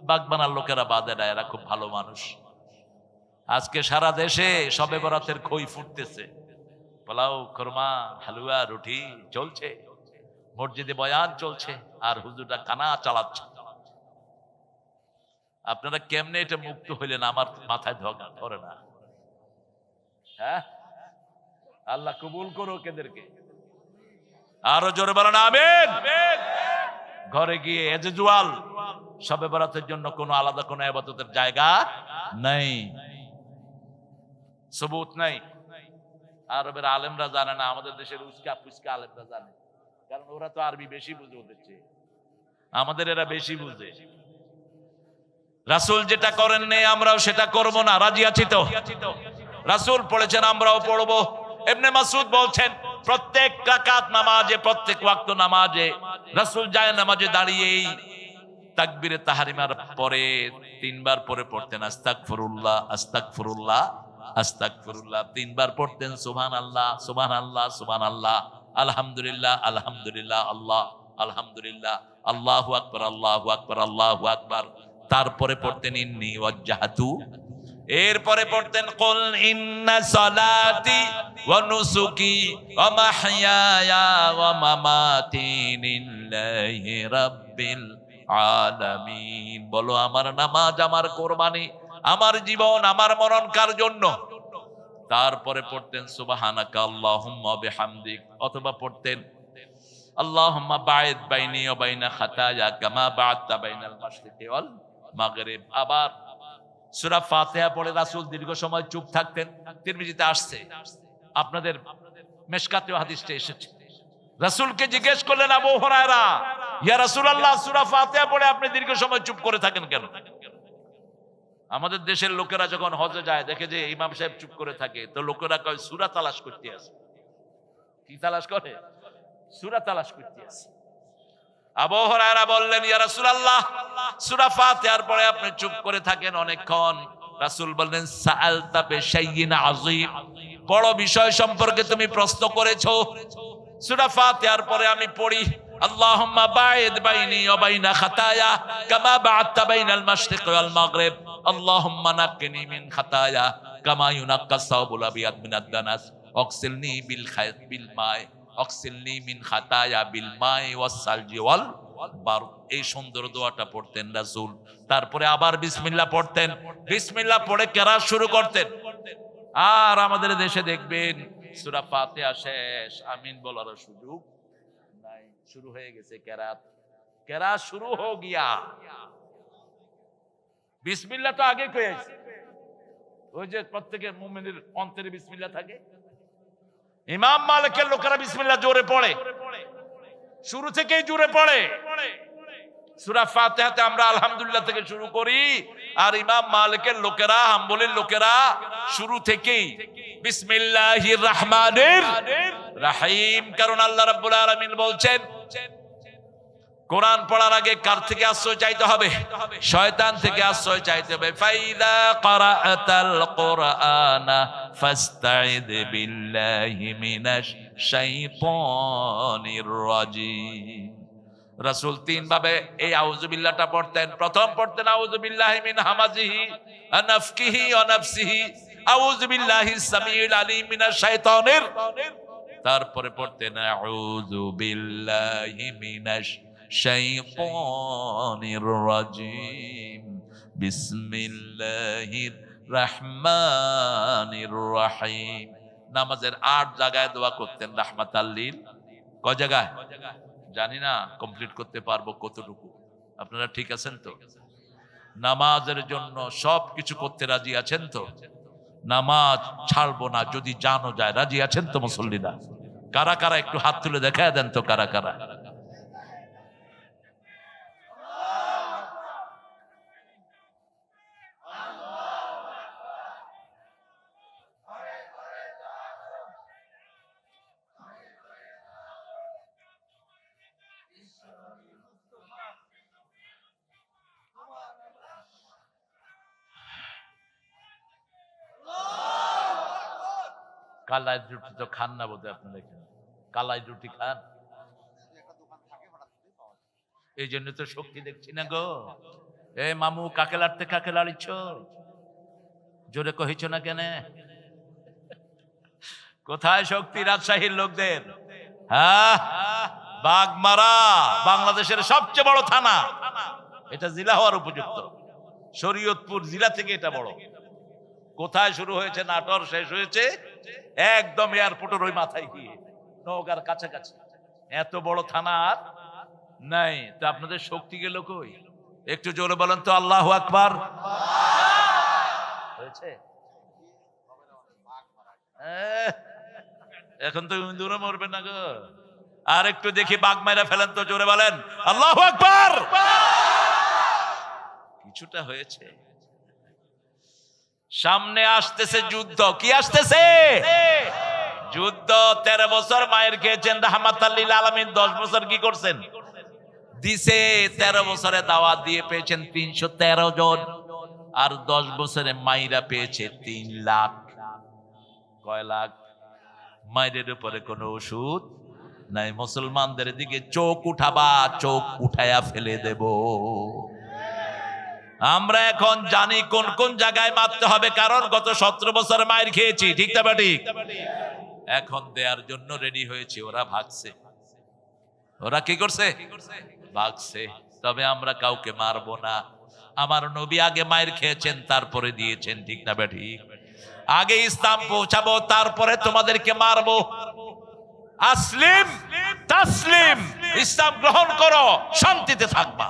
বাগবানার লোকেরা বাঁধে না, এরা খুব ভালো মানুষ। আজকে সারা দেশে শবে বরাতের খই ফুটতেছে, পোলাও খরমা হালুয়া রুটি চলছে, মসজিদে বয়ান চলছে, আর হুজুররা কানা চালাচ্ছে। আপনারা কেমনে এটা মুক্ত হইলেন আমার মাথায় ধরে না। হ্যাঁ, আল্লাহ কবুল করো এদেরকে। আরো জোরে বলেন আমিন। ঘরে গিয়ে এজুয়াল শবে বরাতের জন্য কোনো আলাদা কোনো ইবাদতের জায়গা নাই, সবুত নাই। আরবের আলেমরা জানে না, আমাদের দেশের উস্কা ফুসকা আলেমরা জানে, কারণ ওরা তো আরবি বেশি বুঝে, ওদের চেয়ে আমাদের এরা বেশি বুঝে। রাসূল যেটা করেন নেই আমরাও সেটা করব না, রাজি আছি তো? রাসূল পড়েছেন, আমরাও পড়বো। ইবনে মাসউদ বলছেন, প্রত্যেক রাকাত নামাজে, প্রত্যেক ওয়াক্ত নামাজে রাসূল যায় নামাজে দাঁড়িয়েই তাকবীরে তাহরিমার পরে 3 বার পরে পড়তেন আস্তাগফিরুল্লাহ আস্তাগফিরুল্লাহ আস্তাগফিরুল্লাহ, 3 বার পড়তেন সুবহানাল্লাহ সুবহানাল্লাহ সুবহানাল্লাহ, আলহামদুলিল্লাহ আলহামদুলিল্লাহ, আল্লাহ আলহামদুলিল্লাহ, আল্লাহু আকবার আল্লাহু আকবার আল্লাহু আকবার। তারপরে পড়তেন ইন্নী ওয়াজ্জাহতু, এরপরে পড়তেন কুল ইন্না সালাতি ওয়া নুসুকি ওয়া মাহইয়ায়া ওয়া মামাতি লিল্লাহি রাব্বিল আলামিন। বলো, আমার নামাজ, আমার কোরবানি, আমার জীবন, আমার মরণ কার জন্য? তারপরে পড়তেন সুবহানাকা আল্লাহুম্মা বিহামদিক, অথবা পড়তেন আল্লাহুম্মা বাঈদ বাইনি ওয়া বাইনা খাতায়া কামা বা'আদতা বাইনাল মাশরিকি ওয়াল মাগরিব। আবার সূরা ফাতিহা পড়ে রাসূল দীর্ঘ সময় চুপ থাকতেন। তিরমিজিতে আসছে, আপনাদের মিশকাতেও হাদিসটা এসেছে। রাসূলকে জিজ্ঞেস করলেন আবু হুরায়রা, ইয়া রাসূলুল্লাহ, সূরা ফাতিহা পড়ে আপনি দীর্ঘ সময় চুপ করে থাকেন কেন? আমাদের দেশের লোকেরা যখন হজে যায় দেখে যে ইমাম সাহেব চুপ করে থাকে, তো লোকেরা কয় সূরা তালাশ করতে আছে। কি তালাশ করে? সূরা তালাশ করতে আছে। আবু হুরায়রা বললেন, ইয়া রাসূলুল্লাহ, সূরা ফাতিহার পরে আপনি চুপ করে থাকেন অনেকক্ষণ। রাসূল বললেন, সাআলতা বিশাইইন আযীম, বড় বিষয় সম্পর্কে তুমি প্রশ্ন করেছো। সূরা ফাতিহার পরে আমি পড়ি আল্লাহুম্মা বাঈদ বাইনি ওয়া বাইনা খাতায়া কামা বা'আদতা বাইনাল মাশরিক ওয়াল মাগরিব, আল্লাহুম্মা নাক্কিনি মিন খাতায়া কামা ইউনাক্কাস সাওবুল আবিয়াদ মিনাদ দানাস, অগসিলনি বিল মাই অক্সিলনি মিন খাতায়া বিল মাই ওয়াস সালজি ওয়াল বারদ। এই সুন্দর দোয়াটা পড়তেন রাসূল। তারপরে আবার বিসমিল্লাহ পড়তেন, বিসমিল্লাহ পড়ে কেরাত শুরু করতেন। আর আমাদের দেশে দেখবেন সূরা ফাতিহা শেষ, আমিন বলার সুযোগ নাই, শুরু হয়ে গেছে কেরাত। কেরাত শুরু হয়ে গিয়া বিসমিল্লাহ তো আগে কয়েছে, ওই যে প্রত্যেকের মুমিনের অন্তরে বিসমিল্লাহ থাকে। ইমাম মালিকের লোকেরা বিসমিল্লাহ জোরে পড়ে, শুরু থেকেই জোরে পড়ে। সূরা ফাতিহাতে আমরা আলহামদুলিল্লাহ থেকে শুরু করি, আর ইমাম মালিকের লোকেরা, হাম্বলির লোকেরা শুরু থেকেই বিসমিল্লাহির রহমানির রহিম। কারণ আল্লাহ রাব্বুল আলামিন বলছেন, কোরআন পড়ার আগে কার থেকে আশ্রয় চাইতে হবে? শয়তান থেকে আশ্রয় চাইতে হবে। ফাইদা ক্বারাআতাল কুরআনা ফাস্তাইদ বিল্লাহি মিনাশ শাইতানির রাজিম। রাসূল 3 ভাবে এই আউযু বিল্লাহটা পড়তেন। প্রথম পড়তেন আউযু বিল্লাহি মিন হামাজিহি ওয়া নাফকিহি ওয়া নাফসিহি, আউযু বিল্লাহিস সামিউল আলিম মিনাশ শাইতানির। তারপরে পড়তেন আউযু বিল্লাহি মিনাশ শাইতানির রাজিম, বিসমিল্লাহির রহমানির রহিম। নামাজের 8 জায়গায় দোয়া করতেন রাহমাতাল লিল। কয় জায়গায় জানি না, কমপ্লিট করতে পারবো কতটুকু। আপনারা ঠিক আছেন তো? নামাজের জন্য সবকিছু করতে রাজি আছেন তো? নামাজ ছাড়বো না যদি জানো যায়, রাজি আছেন তো মুসল্লিরা? কারা কারা একটু হাত তুলে দেখায় দেন তো, কারা কারা? কালাই রুটি তো খান না বোধহয় আপনারা এখানে? কালাই রুটি খান? এই জন্য তো শক্তি দেখছি না গো। এ মামু, কাকে লাড়তে কাকে লাড়িছ? জোরে কহিছ না কেন? কোথায় শক্তি রাজশাহীর লোকদের? হ্যাঁ, বাগমারা বাংলাদেশের সবচেয়ে বড় থানা, এটা জেলা হওয়ার উপযুক্ত। শরীয়তপুর জেলা থেকে এটা বড়। কোথায় শুরু হয়েছে নাটোর, শেষ হয়েছে একদম এয়ারপোর্টের ওই মাথায় গিয়ে, নওগাঁর কাছাকাছি। এত বড় থানা আর নাই। তো আপনাদের শক্তি গেল কই? একটু জোরে বলেন তো আল্লাহু আকবার। হয়েছে? এখন তো দূরে মরবে না গো। আর একটু দেখি বাঘ মাইরা ফেলেন তো, জোরে বলেন আল্লাহু আকবার। কিছুটা হয়েছে। সামনে আসতেছে যুদ্ধ। কি আসতেছে? যুদ্ধ। 13 বছর মায়ের খেয়েছেন রাহমাতাল লিল আলামিন। 10 বছর কি করছেন? দিছে। 13 বছরে দাওয়াত দিয়ে পেয়েছেন 313 জন, আর 10 বছরে মাইরা পেয়েছে 3 লাখ। কয় লাখ? মায়ের উপরে কোনো ওষুধ নাই। মুসলমানদের দিকে চোখ উঠাবা, চোখ উঠায়া ফেলে দেব। আমরা এখন জানি কোন কোন জায়গায় মারতে হবে, কারণ গত 17 বছর মায়ের খেয়েছি। ঠিক না ঠিক? এখন দেওয়ার জন্য রেডি হয়েছে। ওরা ভাগছে। ওরা কি করছে? ভাগছে। তবে আমরা কাউকে মারবো না। আমার নবী আগে মায়ের খেয়েছেন, তারপরে দিয়েছেন। ঠিক না ঠিক? আগে ইসলাম পৌঁছাবো, তারপরে তোমাদেরকে মারবো। আসলিম তাসলিম, ইসলাম গ্রহণ করো, শান্তিতে থাকবা।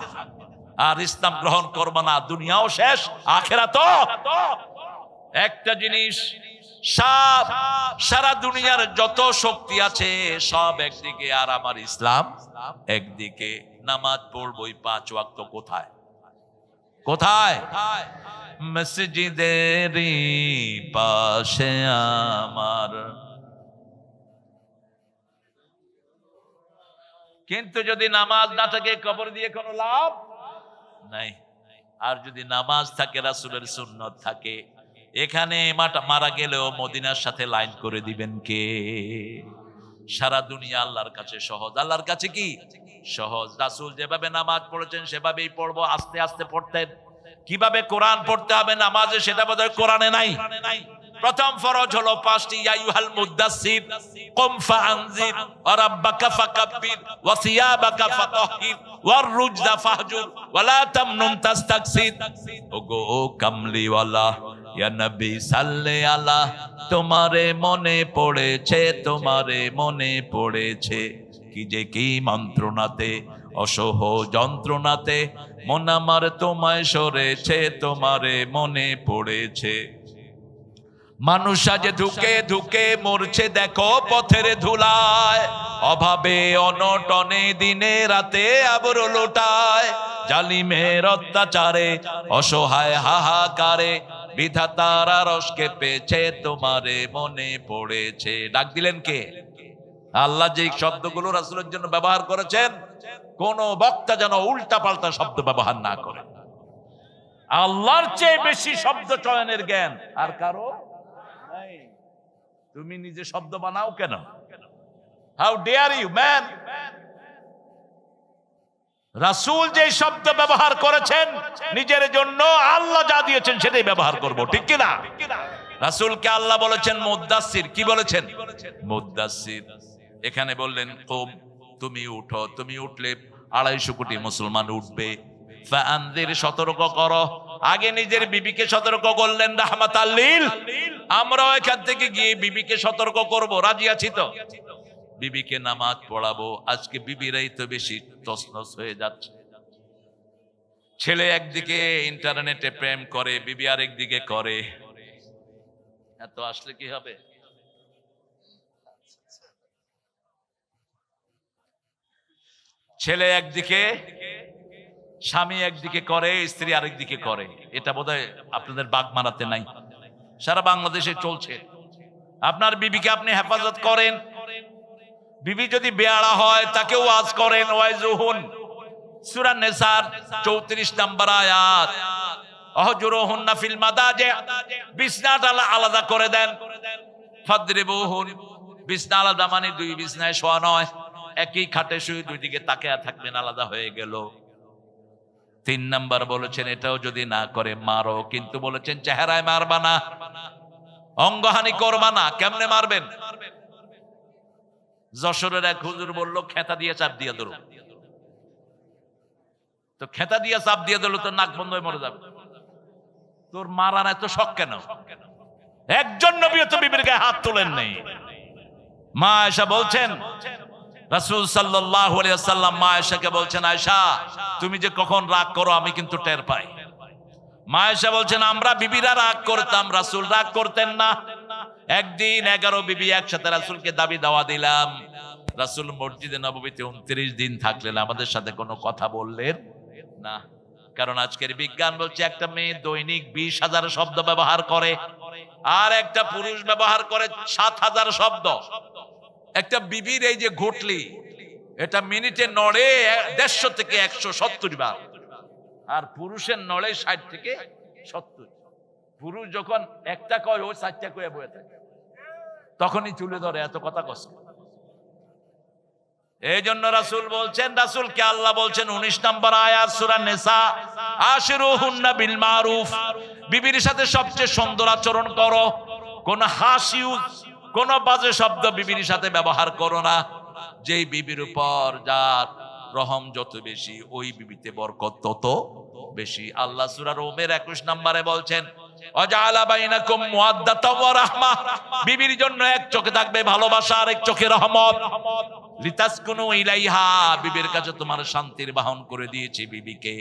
আর ইসলাম গ্রহণ করবা না, দুনিয়াও শেষ, আখিরাতও। একটা জিনিস, সারা দুনিয়ার যত শক্তি আছে সব একদিকে, আর আমার ইসলাম একদিকে। নামাজ পড়বই 5 ওয়াক্ত। কোথায়? কোথায়? মসজিদেরই পাশে আমার। কিন্তু যদি নামাজ না থাকে, কবর দিয়ে কোনো লাভ নাই। আর যদি নামাজ থাকে, রাসূলের সুন্নত থাকে, এখানে মারা গেলেও মদিনার সাথে লাইন করে দিবেন কে? সারা দুনিয়া আল্লাহর কাছে সহজ। আল্লাহর কাছে কি সহজ? রাসূল যেভাবে নামাজ পড়েছেন সেভাবেই পড়বো। আস্তে আস্তে পড়তেন। কিভাবে কোরআন পড়তে হবে নামাজে, সেটা বোধহয় কোরআনে নাই। প্রথম ফরজ হলো 5টি। ইয়া আইয়ুহাল মুদাসসির কুম ফাআনজির ওয়া রাব্বাকা ফাকাব্বির ওয়া সিয়াবাকা ফাতাহহির ওয়ার রুজদা ফাহজুর ওয়া লা তামনুন তাস্তাকসির। ওগো কামলিওয়ালা, ইয়া নবী সাল্লে আলা। তোমারে মনে পড়েছে, তোমারে মনে পড়েছে। কি যে কি মন্ত্রণাতে, অসহ যন্ত্রণাতে মন আমার তোমায় সরেছে, তোমারে মনে পড়েছে। মানুষ আজ ধুকে ধুকে মরছে, দেখো পথের ধুলায়। অভাবে অনটনে দিনে রাতে আবরু লুটায়। জালিমের অত্যাচারে অসহায় হাহাকারে বিধাতার আরশকে পেয়েছে, তোমারে মনে পড়েছে। ডাক দিলেন কে? আল্লাহ যে শব্দগুলো রাসূলের জন্য ব্যবহার করেছেন, কোন বক্তা যেন উল্টা পাল্টা শব্দ ব্যবহার না করে। আল্লাহর চেয়ে বেশি শব্দ চয়নের জ্ঞান আর কারো নাই। তুমি নিজে শব্দ বানাও কেন? How dare you man? রাসূল যে শব্দ ব্যবহার করেছেন নিজের জন্য, আল্লাহ যা দিয়েছেন সেটাই ব্যবহার করব। ঠিক কি না? রাসূলকে আল্লাহ বলেছেন মুদাসসির। কি বলেছেন? মুদাসসির। এখানে বললেন কুম, তুমি উঠো। তুমি উঠলে 250 কোটি মুসলমান উঠবে। ফাআনজির, সতর্ক করো। আগে নিজের বিবিকে সতর্ক করলেন রাহমাতাল লিল। আমরাও এখান থেকে গিয়ে বিবিকে সতর্ক করব। রাজি আছি তো? বিবিকে নামাজ পড়াবো। আজকে বিবিরাই তো বেশি তছনছ হয়ে যাচ্ছে। ছেলে একদিকে ইন্টারনেটে প্রেম করে, বিবি আরেকদিকে করে। এত আসলে কি হবে? ছেলে একদিকে, স্বামী একদিকে করে, স্ত্রী আরেকদিকে করে। এটা বোধহয় আপনাদের বাগ মারাতে নাই, সারা বাংলাদেশে চলছে। আপনার বিবিকে আপনি হেফাজত করেন। বিবি যদি বেয়ারা হয় তাকে ওয়াজ করেন। ওয়াইজুহুন, সূরা নিসার 34 নম্বর আয়াত। অহজুরুহুন্না ফিল মাদাজি, বিছনাটা আলাদা করে দেন। ফাদরিবুহুন, বিছনা আলাদা মানে 2 বিছনায় শোয়া নয়, একই খাটে শুয়ে 2 দিকে তাকিয়ে থাকবেন, আলাদা হয়ে গেল। 3 নাম্বার বলেছেন এটাও যদি না করে মারো, কিন্তু বলেছেন চেহারায় মারবা না, অঙ্গহানি করবা না। কেমনে মারবেন? যশোরের এক হুজুর বলল খেতা দিয়ে চাপ দিয়ে ধরো। তো খেতা দিয়ে চাপ দিয়ে দিল তো নাক বন্ধ হয়ে মরে যাবে। তোর মারার এত শখ কেন? একজন নবীও তো বিবির গায়ে হাত তোলেন নেই। মা আয়েশা বলছেন, রাসূল সাল্লাল্লাহু আলাইহি ওয়াসাল্লাম মা আয়েশাকে বলছেন, আয়েশা তুমি যে কখন রাগ করো আমি কিন্তু টের পাই। মা আয়েশা বলছেন, আমরা বিবিরা রাগ করতাম, রাসূল রাগ করতেন না। একদিন 11 বিবি একসাথে রাসূলকে দাবি দাওয়া দিলাম। রাসূল মসজিদে নববীতে 29 দিন থাকলেন, আমাদের সাথে কোনো কথা বললেন না। কারণ আজকের বিজ্ঞান বলছে একটা মেয়ে দৈনিক 20,000 শব্দ ব্যবহার করে, আর একটা পুরুষ ব্যবহার করে 7,000 শব্দ। একটা বিবির এই যে ঘটলি, এটা মিনিটে নড়ে 150 থেকে 170 বার, আর পুরুষের নড়ে 60 থেকে 70। পুরুষ যখন একটা কয় ও 4টা কয়ে বয়ে থাকে, তখনই তুলে ধরে এত কথা কষ্ট। এই জন্য রাসূল বলছেন, রাসূলকে আল্লাহ বলছেন 19 নম্বর আয়াত সূরা নিসা, আশিরুহুন্না বিল মারুফ, বিবির সাথে সবচেয়ে সুন্দর আচরণ করো। কোন হাসি, কোন বাজে শব্দ বিবির সাথে ব্যবহার করো না। যেই বিবির উপর যার রহম যত বেশি, ওই বিবিতে বরকত তত বেশি। আল্লাহ সূরা রুমের 21 নম্বরে বলছেন, ওয়াজআলা বাইনাকুম মুওয়াদ্দাতাও ওয়া রাহমা, বিবির জন্য এক চোখে থাকবে ভালোবাসা আর এক চোখে রহমত। লিতাসকুনু ইলাইহা, বিবির কাছে তোমার শান্তির বাহন করে দিয়েছি বিবিকে।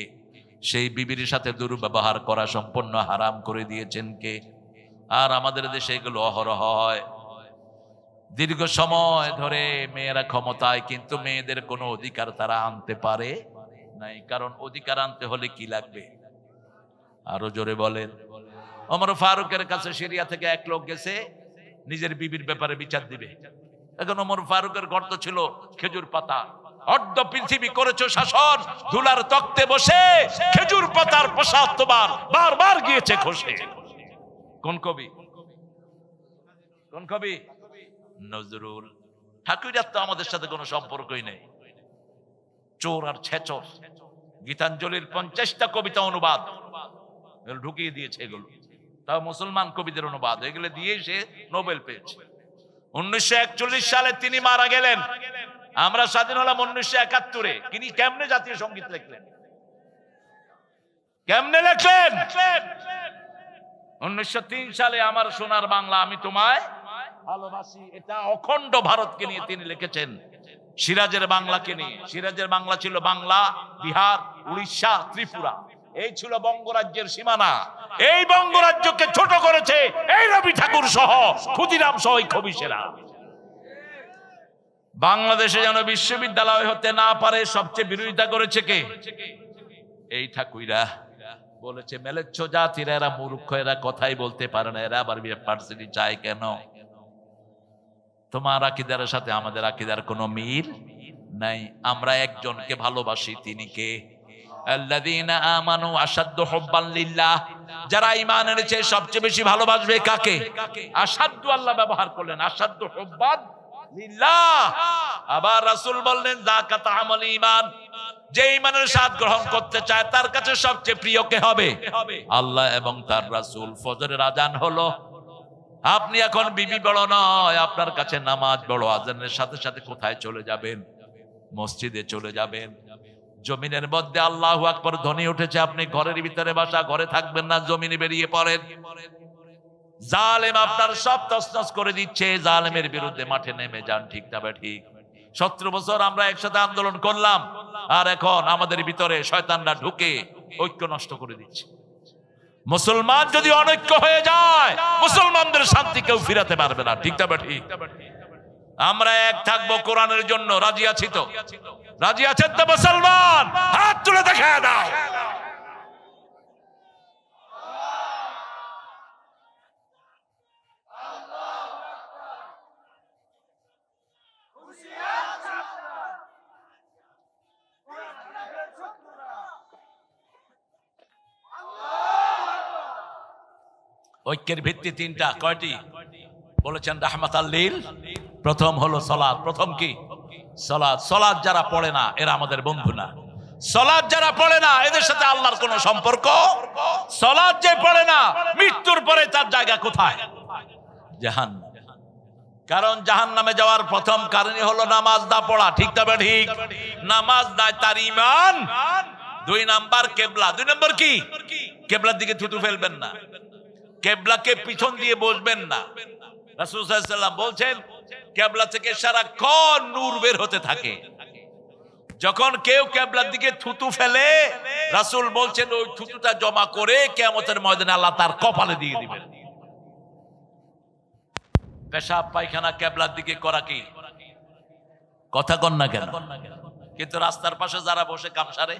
সেই বিবির সাথে দুর্ব্যবহার করা সম্পূর্ণ হারাম করে দিয়েছেন কে? আর আমাদের দেশে এগুলো অহরহ হয়। দীর্ঘ সময় ধরে মেয়েরা ক্ষমতায়, কিন্তু মেয়েদের কোনো অধিকার তারা আনতে পারে নাই। কারণ অধিকার আনতে হলে কি লাগবে? আরো জোরে বলেন। ওমর ফারুকের কাছে সিরিয়া থেকে এক লোক গেছে নিজের বিবির ব্যাপারে বিচার দিবে। এখন ওমর ফারুকের গর্ত ছিল খেজুর পাতা। অর্ধ পৃথিবী করেছো শাসন, ধুলার তক্তে বসে খেজুর পাতার প্রসাদ তোমার বারবার গিয়েছে খসে। কোন কবি? কোন কবি? নজরুল ঠাকুরের তো আমাদের সাথে কোনো সম্পর্কই নেই। চোর আর ছেচর। গীতাঞ্জলির 50টা কবিতা অনুবাদ ঢুকিয়ে দিয়েছে এগুলো, তাও মুসলমান কবিদের অনুবাদ। এগুলো দিয়ে সে নোবেল পেয়েছে। 1941 সালে তিনি মারা গেলেন। আমরা স্বাধীন হলাম 1971-এ। তিনি কেমনে জাতীয় সঙ্গীত লিখলেন? কেমনে লিখলেন? 1903 সালে আমার সোনার বাংলা আমি তোমায় ভালোবাসি, এটা অখণ্ড ভারতকে নিয়ে তিনি লিখেছেন। সিরাজের বাংলাকে নিয়ে। সিরাজের বাংলা ছিল বাংলা, বিহার, উড়িষ্যা, ত্রিপুরা। এই ছিল বঙ্গরাজ্যের সীমানা। এই বঙ্গরাজ্যকে ছোট করেছে এই রবি ঠাকুর সহ, ক্ষুদিরাম সহ এই খবিশেরা। বাংলাদেশে যেন বিশ্ববিদ্যালয় হতে না পারে সবচেয়ে বিরোধিতা করেছে কে? এই ঠাকুররা। বলেছে মেলেচ্ছ জাতিরা, এরা মূর্খ, এরা কথাই বলতে পারে না, এরা আবার পার্সিটি চায় কেন? তোমার আকীদার সাথে আমাদের আকীদার কোনো মিল নাই। আমরা একজনকে ভালোবাসি, তিনি কে? আল্লাযীনা আমানু আশাদ্দু হুব্বান লিল্লাহ, যারা ঈমান এনেছে সবচেয়ে বেশি ভালোবাসবে কাকে? আশাদ্দু আল্লাহ ব্যবহার করলেন, আশাদ্দু হুব্বান লিল্লাহ। আবার রাসূল বললেন যাকাত আমল ঈমান, যে ঈমানের স্বাদ গ্রহণ করতে চায় তার কাছে সবচেয়ে প্রিয় কে হবে? আল্লাহ এবং তার রাসূল। ফজরের আজান হলো, আপনি এখন বিবি বড় নয়, আপনার কাছে নামাজ বড়। আজানের সাথে সাথে কোথায় চলে যাবেন? মসজিদে চলে যাবেন। জমিনের মধ্যে আল্লাহু আকবার ধ্বনি উঠেছে, আপনি ঘরের ভিতরে বাসা, ঘরে থাকবেন না, জমিনে বেরিয়ে পড়েন। জালেম আপনার সব তছনছ করে দিচ্ছে, জালেমের বিরুদ্ধে মাঠে নেমে যান। ঠিক না ঠিক? 17 বছর আমরা একসাথে আন্দোলন করলাম, আর এখন আমাদের ভিতরে শয়তানরা ঢুকে ঐক্য নষ্ট করে দিচ্ছে। মুসলমান যদি অনৈক্য হয়ে যায়, মুসলমানদের শান্তি কেউ ফিরাতে পারবে না। ঠিক না ঠিক? আমরা এক থাকবো কোরআনের জন্য। রাজি আছি তো? রাজি আছেন তো মুসলমান? হাত তুলে দেখা দাও। ঐক্যের ভিত্তি 3টা। কয়টি? বলেছেন রাহমাতাল লিল। প্রথম হলো সালাত। প্রথম কি? সালাত। সালাত যারা পড়ে না এরা আমাদের বন্ধু না। সালাত যারা পড়ে না এদের সাথে আল্লাহর কোনো সম্পর্ক। সালাত যে পড়ে না, মৃত্যুর পরে তার জায়গা কোথায়? জাহান্নাম। কারণ জাহান্নামে যাওয়ার প্রথম কারণই হলো নামাজ না পড়া। ঠিক তবে ঠিক? নামাজ নাই, তার ঈমান দুই নাম্বার কেবলা। দুই নম্বর কি? কেবলার দিকে থুতু ফেলবেন না, কেবলাকে পিছন দিয়ে বসবেন না। রাসূল সাল্লাল্লাহু আলাইহি ওয়াসাল্লাম বলছেন কেবলা থেকে সারাক্ষণ নূর বের হতে থাকে। যখন কেউ কেবলার দিকে থুতু ফেলে, রাসূল বলছেন ওই থুতুটা জমা করে কিয়ামতের ময়দানে আল্লাহ তার কপালে দিয়ে দিবেন। পেশাব পায়খানা কেবলার দিকে করা কি কথা কন না কেন? কিন্তু রাস্তার পাশে যারা বসে কামসারে,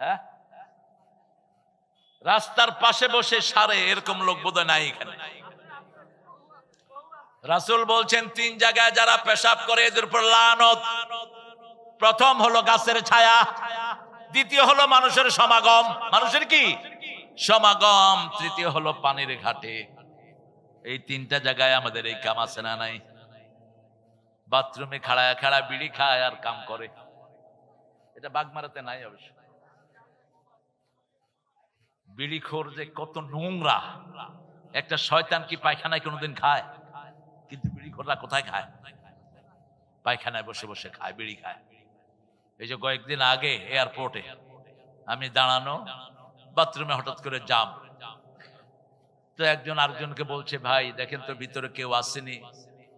হ্যাঁ, রাস্তার পাশে বসে সারে, এরকম লোক বোধহয় নাই এখানে। রাসূল বলছেন তিন জায়গায় যারা পেশাব করে এদের উপর লানত। প্রথম হলো গাছের ছায়া, দ্বিতীয় হলো মানুষের সমাগম, মানুষের কি সমাগম, তৃতীয় হলো পানির ঘাটে। এই তিনটা জায়গায় আমাদের এই কাম আছে না নাই? বাথরুমে খাড়ায় খাড়া বিড়ি খায় আর কাম করে, এটা বাগমারাতে নাই অবশ্য। বিড়িখোর যে কত নোংরা! একটা শয়তান কি পায়খানায় কোনোদিন খায়? কিন্তু বিড়িখোররা কোথায় খায়? পায়খানায় বসে বসে খায়, বিড়ি খায়। এই যে কয়েকদিন আগে এয়ারপোর্টে আমি দাঁড়ানো, বাথরুমে হঠাৎ করে জাম, তো একজন আরেকজনকে বলছে ভাই দেখেন তো ভিতরে কেউ আসেনি।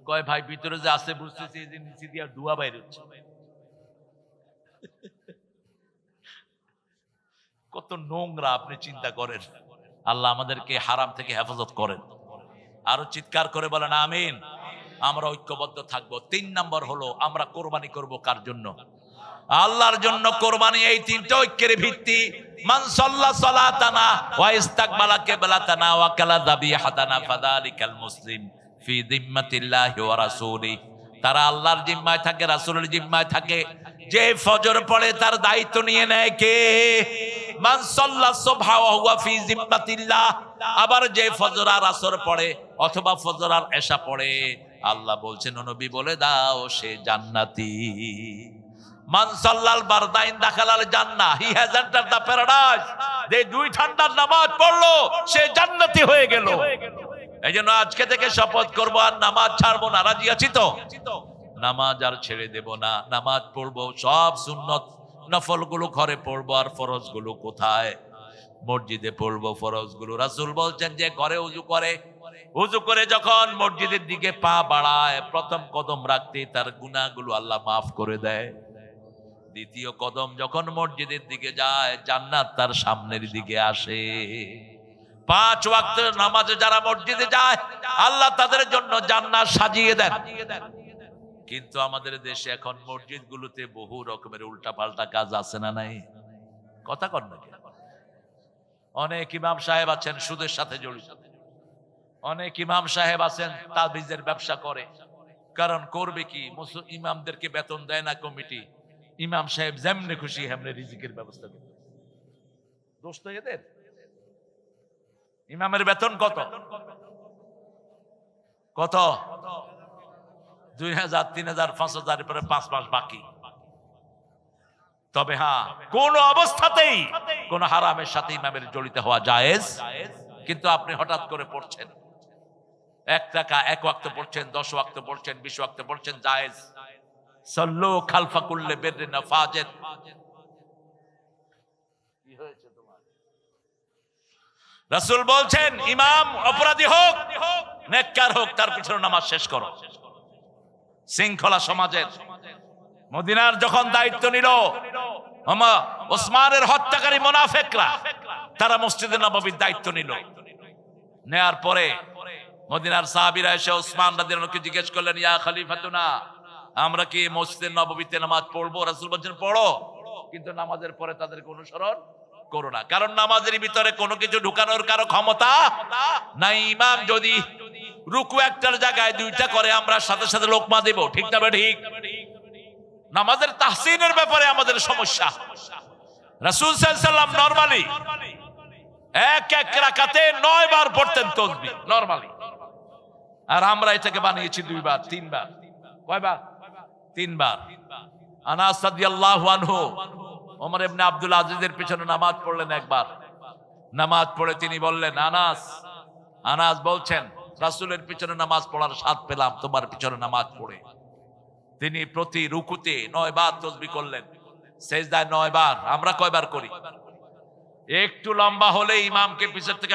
কয় ভাই ভিতরে যে আছে বুঝতেছি এই যে নিচে দিয়ে ধোঁয়া বাইর হচ্ছে। কত নোংরা আপনি চিন্তা করেন। আল্লাহ আমাদেরকে হারাম থেকে হেফাজত করেন। আরো চিৎকার করে বলেন আমিন। আমরা ঐক্যবদ্ধ থাকবো। ৩ নম্বর হলো আমরা কোরবানি করব কার জন্য? আল্লাহর জন্য কোরবানি। এই তিনটা ঐক্যের ভিত্তি। মান সাল্লা সালাতানা ওয়া ইস্তাকবালা কিবলাতানা ওয়া কালা যাবিহাতানা ফাযালিকাল মুসলিম ফি যিম্মাতিল্লাহি ওয়া রাসূলিহি। তারা আল্লাহর জিম্মায় থাকে, রাসূলের জিম্মায় থাকে। যে ফজর পড়ে তার দায়িত্ব নিয়ে নেয় কে? মান সাল্লা সুবহা ওয়া হুয়া ফি যিম্মাতিল্লাহ। আবার যে ফজর আর আসর পড়ে অথবা ফজর আর এশা পড়ে, আল্লাহ বলছেন ও নবী বলে দাও সে জান্নাতি। মান সাল্লাল বারদাইন দাখালাল জান্নাহ, হি হ্যাজ এন্টারড দ্য প্যারাডাইস। যে দুই ঠান্ডার নামাজ পড়লো সে জান্নাতি হয়ে গেল। এইজন্য আজকে থেকে শপথ করব আর নামাজ ছাড়বো না। রাজি আছি তো? নামাজ আর ছেড়ে দেব না। নামাজ পড়বো, সব সুন্নত নফল গুলো ঘরে পড়বো, আর ফরজ গুলো কোথায়? মসজিদে পড়বো ফরজ গুলো। রাসূল বলছেন যে ঘরে উযু করে, উযু করে যখন মসজিদের দিকে পা বাড়ায়, প্রথম কদম রাখতে তার গুনাহগুলো আল্লাহ মাফ করে দেয়। দ্বিতীয় কদম যখন মসজিদের দিকে যায়, জান্নাত তার সামনের দিকে আসে। 5 ওয়াক্তের নামাজে যারা মসজিদে যায় আল্লাহ তাদের জন্য জান্নাত সাজিয়ে দেন। কিন্তু আমাদের দেশে এখন মসজিদগুলোতে বহু রকমের উল্টাপাল্টা কাজ আছে না নাই? কথা কন নাকি? অনেক ইমাম সাহেব আছেন সুদের সাথে জড়িত, অনেক ইমাম সাহেব আছেন তাবিজের ব্যবসা করে। কারণ করবে কি, ইমামদেরকে বেতন দেয় না কমিটি, ইমাম সাহেব যেমনে খুশি হেমনে রিজিকের ব্যবস্থা করে। দোষ তো এদের। ইমামের বেতন কত? কত? 2000, 3000, 5000 পরে 5 মাস বাকি। তবে হ্যাঁ, কোন অবস্থাতেই কোন হারামের সাথে ইমামের জড়িত হওয়া জায়েজ। কিন্তু আপনি হঠাৎ করে পড়ছেন 1 টাকা 1 ওয়াক্ত পড়ছেন, 10 ওয়াক্ত পড়ছেন, 20 ওয়াক্ত পড়ছেন, জায়েজ। সাল্লু খালফা কুল্লি বিররিন ওয়া ফাজির। কি হয়েছে তোমার? রাসূল বলছেন ইমাম অপরাধী হোক নেককার হোক, তার পিছনে নামাজ শেষ করো। শৃঙ্খলা সমাজের মদিনার যখন দায়িত্ব নিল ওসমানের হত্যাকারী মুনাফিকরা, তারা মসজিদে নববীর দায়িত্ব নিল। নেয়ার পরে মদিনার সাহাবীরা এসে ওসমান রাদিয়াল্লাহু আনহুকে জিজ্ঞেস করলেন, ইয়া খলিফাতুনা, আমরা কি মসজিদে নববীতে নামাজ পড়বো? রাসূল বলেন পড়ো, কিন্তু নামাজের পরে তাদেরকে অনুসরণ করো না। কারণ নামাজের ভিতরে কোনো কিছু ঢুকানোর কারো ক্ষমতা নাই। ইমাম যদি রুকু একটার জায়গায় 2টা করে, আমরা সাথে সাথে লোকমা দেব, ঠিক না? ঠিক। নামাজের তাহসিনের ব্যাপারে আমাদের সমস্যা। রাসূল সাল্লাল্লাহু আলাইহি ওয়াসাল্লাম নরমালি এক রাকাতে 9 বার পড়তেন তাসবিহ নরমালি, আর আমরা এটাকে বানিয়েছি 2 বার 3 বার। কয়বার? 3 বার। আনাস রাদিয়াল্লাহু আনহু ওমর ইবনে আব্দুল আজিজের পিছনে নামাজ পড়লেন একবার। নামাজ পড়ে তিনি বললেন, আনাস বলছেন রাসূলের পিছনে নামাজ পড়ার স্বাদ পেলাম তোমার পিছনে নামাজ পড়ে। তিনি প্রতি রুকুতে 9 বার তাসবিহ করলেন। সেজদায় 9 বার। আমরা কয়বার করি? একটু লম্বা হলে ইমামকে পিছের থেকে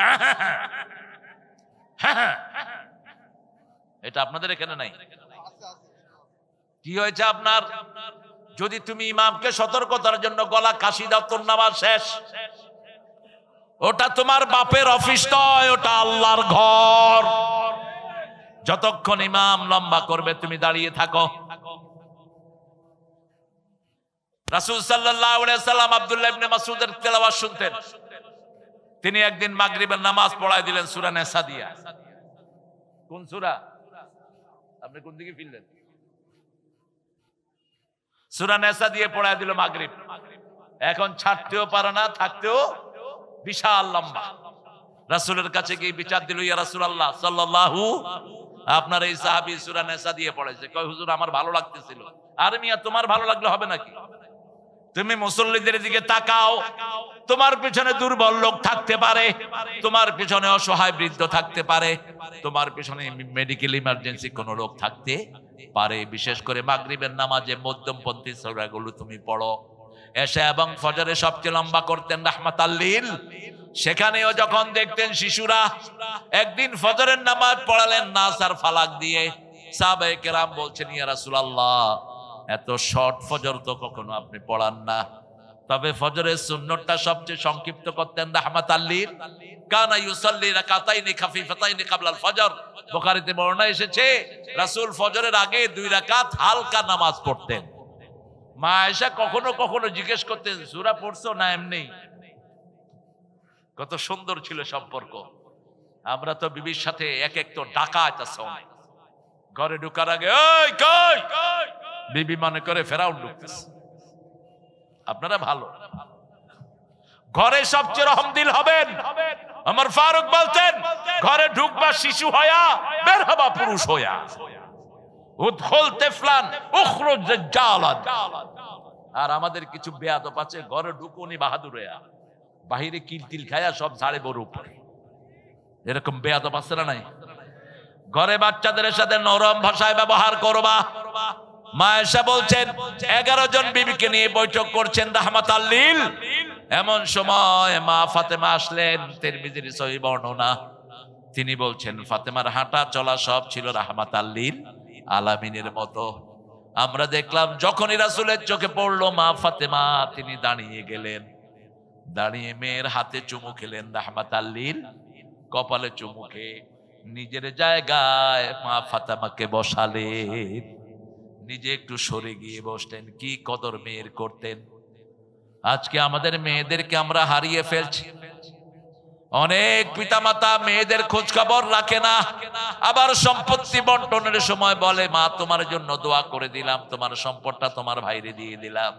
এটা আপনাদের এখানে নাই? কি হয়েছে আপনার? যদি তুমি ইমামকে সতর্কতার জন্য গলা কাশি দাও, তোর নামাজ শেষ। ওটা তোমার বাপের অফিস নয়, ওটা আল্লাহর ঘর। যতক্ষণ ইমাম লম্বা করবে তুমি দাঁড়িয়ে থাকো। রাসূল সাল্লাল্লাহু আলাইহি সাল্লাম আব্দুল্লাহ ইবনে মাসউদের তেলাওয়াত শুনতেন। তিনি একদিন মাগরিবের নামাজ পড়ায় দিলেন সূরা নিসা দিয়া। কোন সূরা? আপনি কোন দিকে ফিরলেন? সূরা নিসা দিয়ে পড়ায় দিল মাগরিব। এখন ছাড়তেও পারে না, থাকতেও বিশাল লম্বা। রাসূলের কাছে গিয়ে বিচার দিল, ইয়া রাসূলুল্লাহ সাল্লাল্লাহু, আপনার এই সাহাবী সূরা নিসা দিয়ে পড়াইছে। কয় হুজুর আমার ভালো লাগতেছিল। আরে মিয়া তোমার ভালো লাগলে হবে নাকি? তুমি মুসল্লিদের দিকে তাকাও, তোমার পিছনে দুর্বল লোক থাকতে পারে, তোমার পিছনে অসহায় বৃদ্ধ থাকতে পারে, তোমার পিছনে মেডিকেল ইমার্জেন্সি কোন লোক থাকতে পারে। বিশেষ করে মাগরিবের নামাজে মধ্যমপন্থী সূরাগুলো তুমি পড়ো। এশা এবং ফজরে সবচেয়ে লম্বা করতেন রাহমাতাল লিল। সেখানেও যখন দেখতেন শিশুরা, একদিন ফজরের নামাজ পড়ালেন নাস আর ফালাক দিয়ে। সাহাবায়ে কেরাম বলছেন, ইয়া রাসূলুল্লাহ এত শর্ট ফজর তো কখনো আপনি পড়ান না। তবে ফজরের সুন্নতটা সবচেয়ে সংক্ষিপ্ত করতেন রাহমাতাল লিল। কানা ইউসাল্লি রাকাতাইনি খাফিফাতাইনি ক্বাবলাল ফজর। বুখারীতে বর্ণনা এসেছে রাসূল ফজরের আগে 2 রাকাত হালকা নামাজ পড়তেন। মা আয়েশা কখনো কখনো জিজ্ঞেস করতেন, সূরা পড়ছো না এমনি? কত সুন্দর ছিল সম্পর্ক। আমরা তো বিবির সাথে এক এক তো ডাকাত আছে। ঘরে ঢোকার আগে ওই কই, বিবি মনে করে ফেরাউন ঢুকতেছে। আপনারা ভালো, ঘরে সবচেয়ে রহমদিল হবেন। আমার ফারুক বলতেন, ঘরে ঢুকবা শিশু হয়া, বের হবা পুরুষ হয়া। উদখুল তিফলান উখরুজ জালান। আর আমাদের কিছু বেয়াদব আছে, ঘরে ঢুকুনি বাহাদুর হয়া, বাহিরে কিলতিল খায়া সব ঝাড়ে বড় উপরে। এরকম বেয়াদব আছে না নাই? ঘরে বাচ্চাদের সাথে নরম ভাষায় ব্যবহার করবা। মা আয়েশা বলছেন 11 জন বিবিকে নিয়ে বৈঠক করছেন রাহমাতাল লিল। এমন সময় মা ফাতেমা আসলেন, তিরমিজির সহিহ বর্ণনা। তিনি বলছেন ফাতেমার হাঁটা চলা সব ছিল রাহমাতাল লিল আলামিনের মতো। আমরা দেখলাম যখনই রাসূলের চোখে পড়লো মা ফাতেমা, তিনি দাঁড়িয়ে গেলেন। দাঁড়িয়ে মেয়ের হাতে চুমু খেলেন রাহমাতাল লিল, কপালে চুমু খেয়ে নিজের জায়গায় মা ফাতেমাকে বসালেন। নিজে একটু সরে গিয়ে বসতেন। কি কদর মেয়ের করতেন। আজকে আমাদের মেয়েদেরকে আমরা হারিয়ে ফেলছি। অনেক পিতামাতা মেয়েদের খোঁজ খবর রাখে না। আবার সম্পত্তি বন্টনের সময় বলে, মা তোমার জন্য দোয়া করে দিলাম, তোমার সম্পদটা তোমার ভাইরে দিয়ে দিলাম।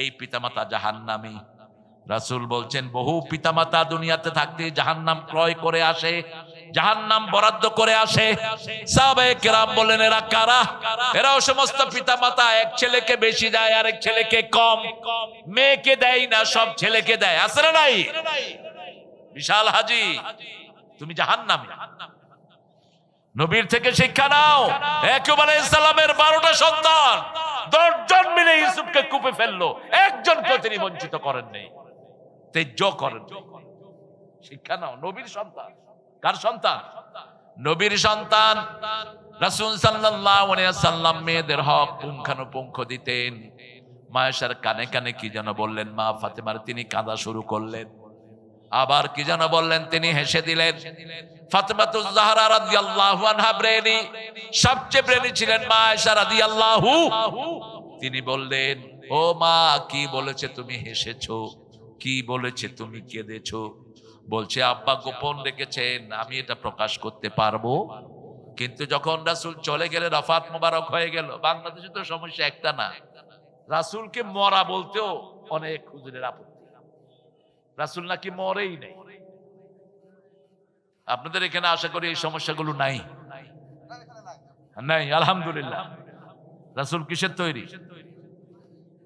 এই পিতামাতা জাহান্নামী। রাসূল বলছেন বহু পিতামাতা দুনিয়াতে থাকতে জাহান্নাম ক্রয় করে আসে, জাহান্নাম বরাদ্দ করে আসে। সাহাবায়ে কেরাম বলেন, এরা কারা? এরাও সমস্ত পিতামাতা, এক ছেলেকে বেশি দেয় আর এক ছেলেকে কম। মেয়েকে দেয় না, সব ছেলেকে দেয়। আছে না নাই? বিশাল হাজি, তুমি জাহান্নামী। নবীর থেকে শিক্ষা নাও। ইয়াকুব আলাইহিস সালামের 12টা সন্তান, 10 জন মিলে ইউসুফকে কূপে ফেললো, একজনকে তিনি বঞ্চিত করেন নাই, তেজ্য করেন। শিক্ষা নাও। নবীর সন্তান। কার সন্তান? নবীর সন্তান। রাসূল সাল্লাল্লাহু আলাইহি ওয়াসাল্লাম মেয়েদের হক পুঙ্খানুপুঙ্খ দিতেন। মা আয়েশার কানে কানে কি যেন বললেন মা ফাতেমার, তিনি কাঁদা শুরু করলেন। আবার কি যেন বললেন, তিনি হেসে দিলেন। ফাতেমাতুজ জাহরা রাদিয়াল্লাহু আনহা ব্রেনি, সবচেয়ে ব্রেনি ছিলেন মা আয়েশা রাদিয়াল্লাহু। তিনি বললেন, ও মা, কি বলেছে তুমি হেসেছো? কি বলেছে তুমি কেঁদেছো? বলছে আব্বা গোপন রেখেছেন, আমি এটা প্রকাশ করতে পারবো। কিন্তু যখন রাসূল চলে গেলেন, ওফাত মোবারক হয়ে গেল। বাংলাদেশে তো সমস্যা একটা না, রাসূলকে মরা বলতেও অনেক হুজুরের আপত্তি। রাসূল নাকি মরেই নাই। আপনাদের এখানে আশা করি এই সমস্যাগুলো নাই। নাই, আলহামদুলিল্লাহ। রাসূল কিসের তৈরি?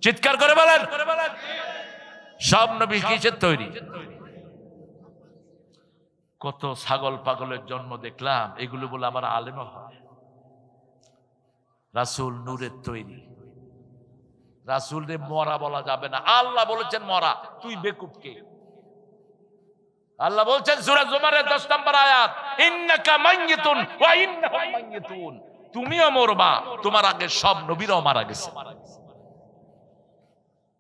চিৎকার করে বলেন। সব নবী কিসের তৈরি? কত ছাগল পাগলের জন্ম দেখলাম, এগুলো বলে আবার আলেমও হয়। রাসূল নূরের তৈরি। রাসূলকে মরা বলা যাবে না। আল্লাহ বলেছেন মরা, তুই বেকুব কে? আল্লাহ বলছেন সূরা জুমারের 10 নম্বর আয়াত, ইন্নাকা মাইয়িতুন ওয়া ইন্নাহুম মাইয়িতুন, তুমিও মরবা, তোমার আগে সব নবীরাও মারা গেছে।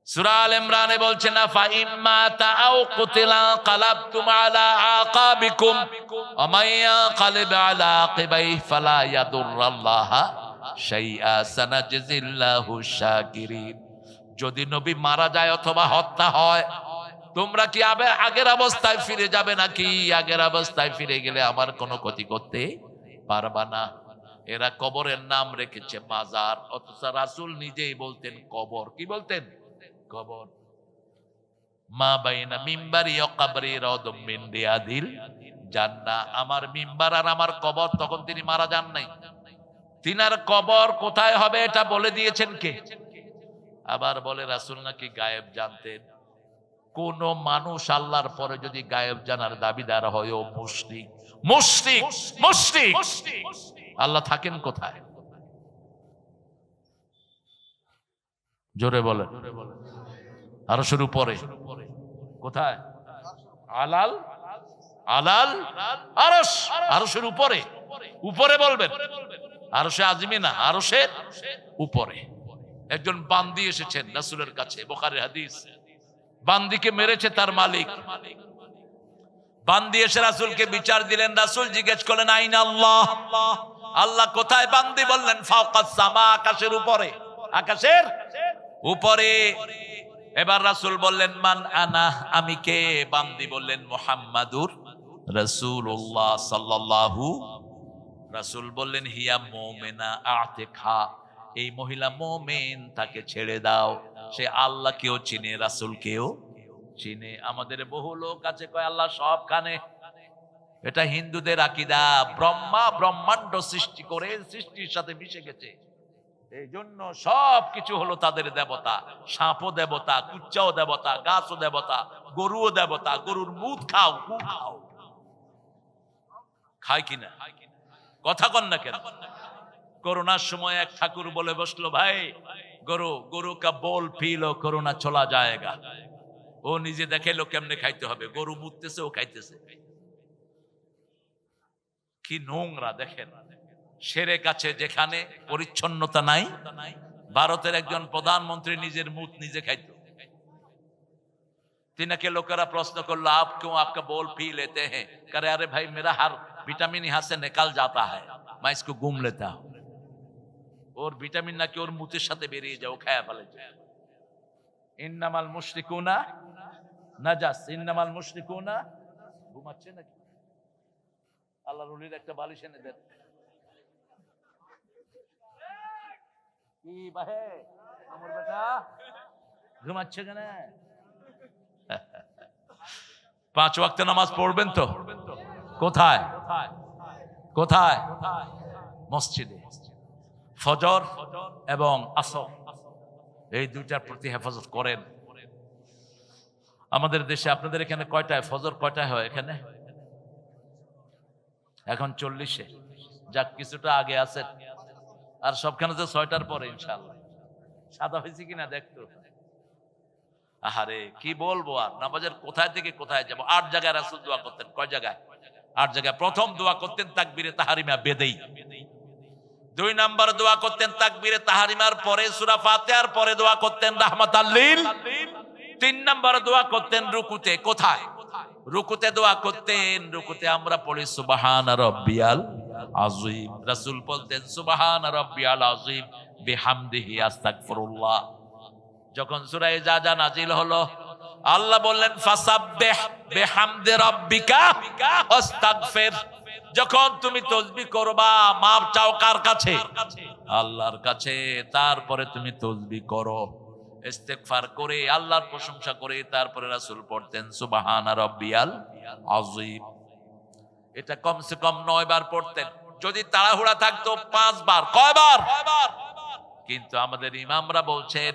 সূরা আল ইমরানে বলছেন ফা ইম্মা তাআউ কুতিলা কালাবতুম আলা আকাবিকুম ওয়া মাইয়া কালিব আলা আকিবাইহি ফালা ইয়াদুররাল্লাহা শাইআ সানাজজিল্লাহু শাকিরিন। যদি নবী মারা যায় অথবা হত্যা হয়, তোমরা কি আগের অবস্থায় ফিরে যাবে নাকি? আগের অবস্থায় ফিরে গেলে আমার কোনো ক্ষতি করতে পারবা না। এরা কবরের নাম রেখেছে মাজার, অথচ রাসূল নিজেই বলতেন কবর। কি বলতেন? কবর। মা বাইনা মিম্বারি ওয়া কবরি রাউদুম মিন রিয়াদিল জান্নাহ। আমার মিম্বার আর আমার কবর, তখন তিনি মারা যান নাই। তিনার কবর কোথায় হবে এটা বলে দিয়েছেন কে? আবার বলে রাসূল নাকি গায়েব জানতেন। কোন মানুষ আল্লাহর পরে যদি গায়েব জানার দাবিদার হয় ও মুশরিক। মুশরিক, মুশরিক। আল্লাহ থাকেন কোথায়? জোরে বলেন। আরশের উপরে। কোথায়? আলাল আলাল আরশ, আরশের উপরে। উপরে বলবেন, আরশে আজিমে না, আরশের উপরে। একজন বান্দি এসেছেন রাসূলের কাছে, বুখারীর হাদিস। বান্দিকে মেরেছে তার মালিক। বান্দি এসে রাসূলকে বিচার দিলেন। রাসূল জিজ্ঞেস করলেন আইনা আল্লাহ, আল্লাহ কোথায়? বান্দি বললেন ফাওকাস সামা, আকাশের উপরে। আকাশের উপরে। এবার রাসূল বললেন মান আনা, আমি কে? বান্দি বললেন মুহাম্মাদুর রাসূলুল্লাহ সাল্লাল্লাহু। রাসূল বললেন হিয়া মুমিনা আতিকা, এই মহিলা মুমিন, তাকে ছেড়ে দাও। সে আল্লাহকেও চিনে, রাসূলকেও চিনে। আমাদের বহু লোক আছে কয় আল্লাহ সবখানে। এটা হিন্দুদের আকীদা। ব্রহ্মা ব্রহ্মাণ্ড সৃষ্টি করে সৃষ্টির সাথে মিশে গেছে, এই জন্য সব কিছু হলো তাদের দেবতা। সাপও দেবতা, কুচ্চাও দেবতা, গাছও দেবতা, গরুও দেবতা। গরুর মুদ খাও, গু খাও। খায় কিনা? কথা কন না কেন? করোনার সময় এক ঠাকুর বলে বসলো, ভাই গরু কা বোল পিলো, করোনা চলা যায়গা। ও নিজে দেখাইলো কেমনে খাইতে হবে। গরু মুততেছে, ও খাইতেছে। কি নোংরা দেখেন। সেরে কাছে যেখানে পরিচ্ছন্নতা নাই। ভারতের একজন প্রধানমন্ত্রী নিজের মুত নিজে খাইত। তিনাকে লোকেরা প্রশ্ন করলো আপ क्यों आपका बोल पी लेते हैं? करे अरे भाई मेरा हर विटामिन यहाँ से निकल जाता है, मैं इसको घूम लेता हूँ। ওর ভিটামিন নাকি ওর মুতের সাথে বেরিয়ে যাও, খায়া ফেলেছে। ইন্নামাল মুশরিকুনা নাজাস, ইন্নামাল মুশরিকুনা। ঘুমাচ্ছে নাকি? আল্লাহর ওলির একটা বালিশ এনে দেন। কি বাহে আমার বেটা ঘুমাচ্ছে কেন? 5 ওয়াক্ত নামাজ পড়বেন তো? কোথায়? কোথায়? মসজিদে। ফজর এবং আসর, এই দুইটার প্রতি হেফাজত করেন। আমাদের দেশে, আপনাদের এখানে কয়টায় ফজর, কয়টায় হয় এখানে? এখন 40-এ। যাক, কিছুটা আগে আছেন। আর সবখানে তো 6টার পরে ইনশাআল্লাহ। সাদা হয়েছে কিনা দেখতো। আহারে কি বলবো আর, নামাজের কোথায় থেকে কোথায় যাব। 8 জায়গায় রাসূল দোয়া করতেন। কয় জায়গায়? 8 জায়গায়। প্রথম দোয়া করতেন তাকবীরে তাহরিমা বেদেই। 2 নাম্বার দোয়া করতেন তাকবীরে তাহরিমার পরে সূরা ফাতিহার পরে দোয়া করতেন রাহমাতাল লিল। 3 নাম্বার দোয়া করতেন রুকুতে। কোথায়? রুকুতে দোয়া করতেন। রুকুতে আমরা পড়ি সুবহানা রাব্বিয়াল আযীম। রাসূল বলতেন সুবহানা রাব্বিয়াল আযীম বিহামদিহি আস্তাগফিরুল্লাহ। যখন সূরা ইজাজা নাজিল হলো, আল্লাহ বললেন ফাসাব্বিহ বিহামদি রাব্বিকা ওয়াস্তাগফির। যখন তুমি তাসবিহ করবা, মাপ চাও কার কাছে? আল্লাহর কাছে। তারপরে তুমি তাসবিহ করো, ইস্তেগফার করে, আল্লাহর প্রশংসা করে, তারপরে রাসূল পড়তেন সুবহানা রাব্বিয়াল আযীম। এটা কমসে কম 9 বার পড়তেন। যদি তাড়াহুড়া থাকতো 5 বার। কয়বার? কিন্তু আমাদের ইমামরা বলছেন,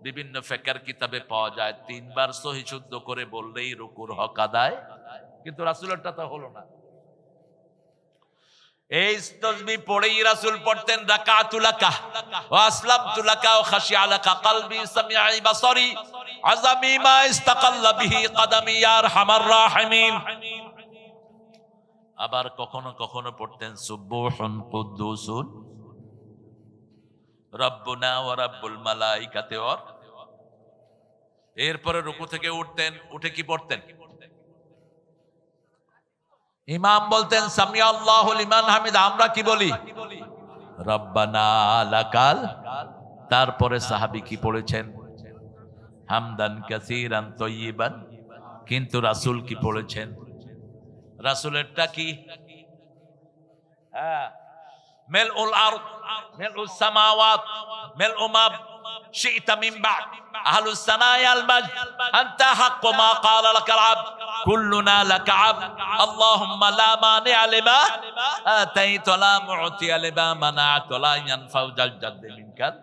বিভিন্ন ফিকহের কিতাবে পাওয়া যায় 3 বার সহি শুদ্ধ করে বললেই রুকুর হক আদায়। কিন্তু রাসূলেরটা তো হলো না। এই তাসবিহ পড়েই রাসূল পড়তেন রাকাতুলাকা ওয়া আসলামতুলাকা ওয়া খাশিয়া লাকা কলবি সামিঈ বাসারি আযামি মা ইস্তাকাল্লা বিহি কদমি ইয়া আরহামার রাহিমিন। আবার কখনো কখনো পড়তেন সুবহুন কুদ্দুসুন রব্বুনা ওয়া রাব্বুল মালাইকাতি ওয়া। এরপরে রুকু থেকে উঠতেন, উঠে কি পড়তেন? ইমাম বলতেন সামিয়া আল্লাহু লিমান হামিদ, আমরা কি বলি? রব্বানা লাকাল। তারপরে সাহাবী কি পড়েছেন? হামদান কাসীরান তাইয়িবান। কিন্তু রাসূল কি পড়েছেন? রাসূলেরটা কি? হ্যাঁ, মিলউল আরদ মিলউস সামাওয়াত মিলউ মা শি'তা মিন বা'দ আহলুস সানাই আল মাjd আনতা হাক্কু মা ক্বালা লাকাল আবদ কুল্লুনা লাকা আবদ আল্লাহুম্মা লা মানি'a লিমা আতাইতা লা মু'তিয়া লিমা মানা'তা লা ইয়ানফাউ যাল জাদ্দি মিনকাল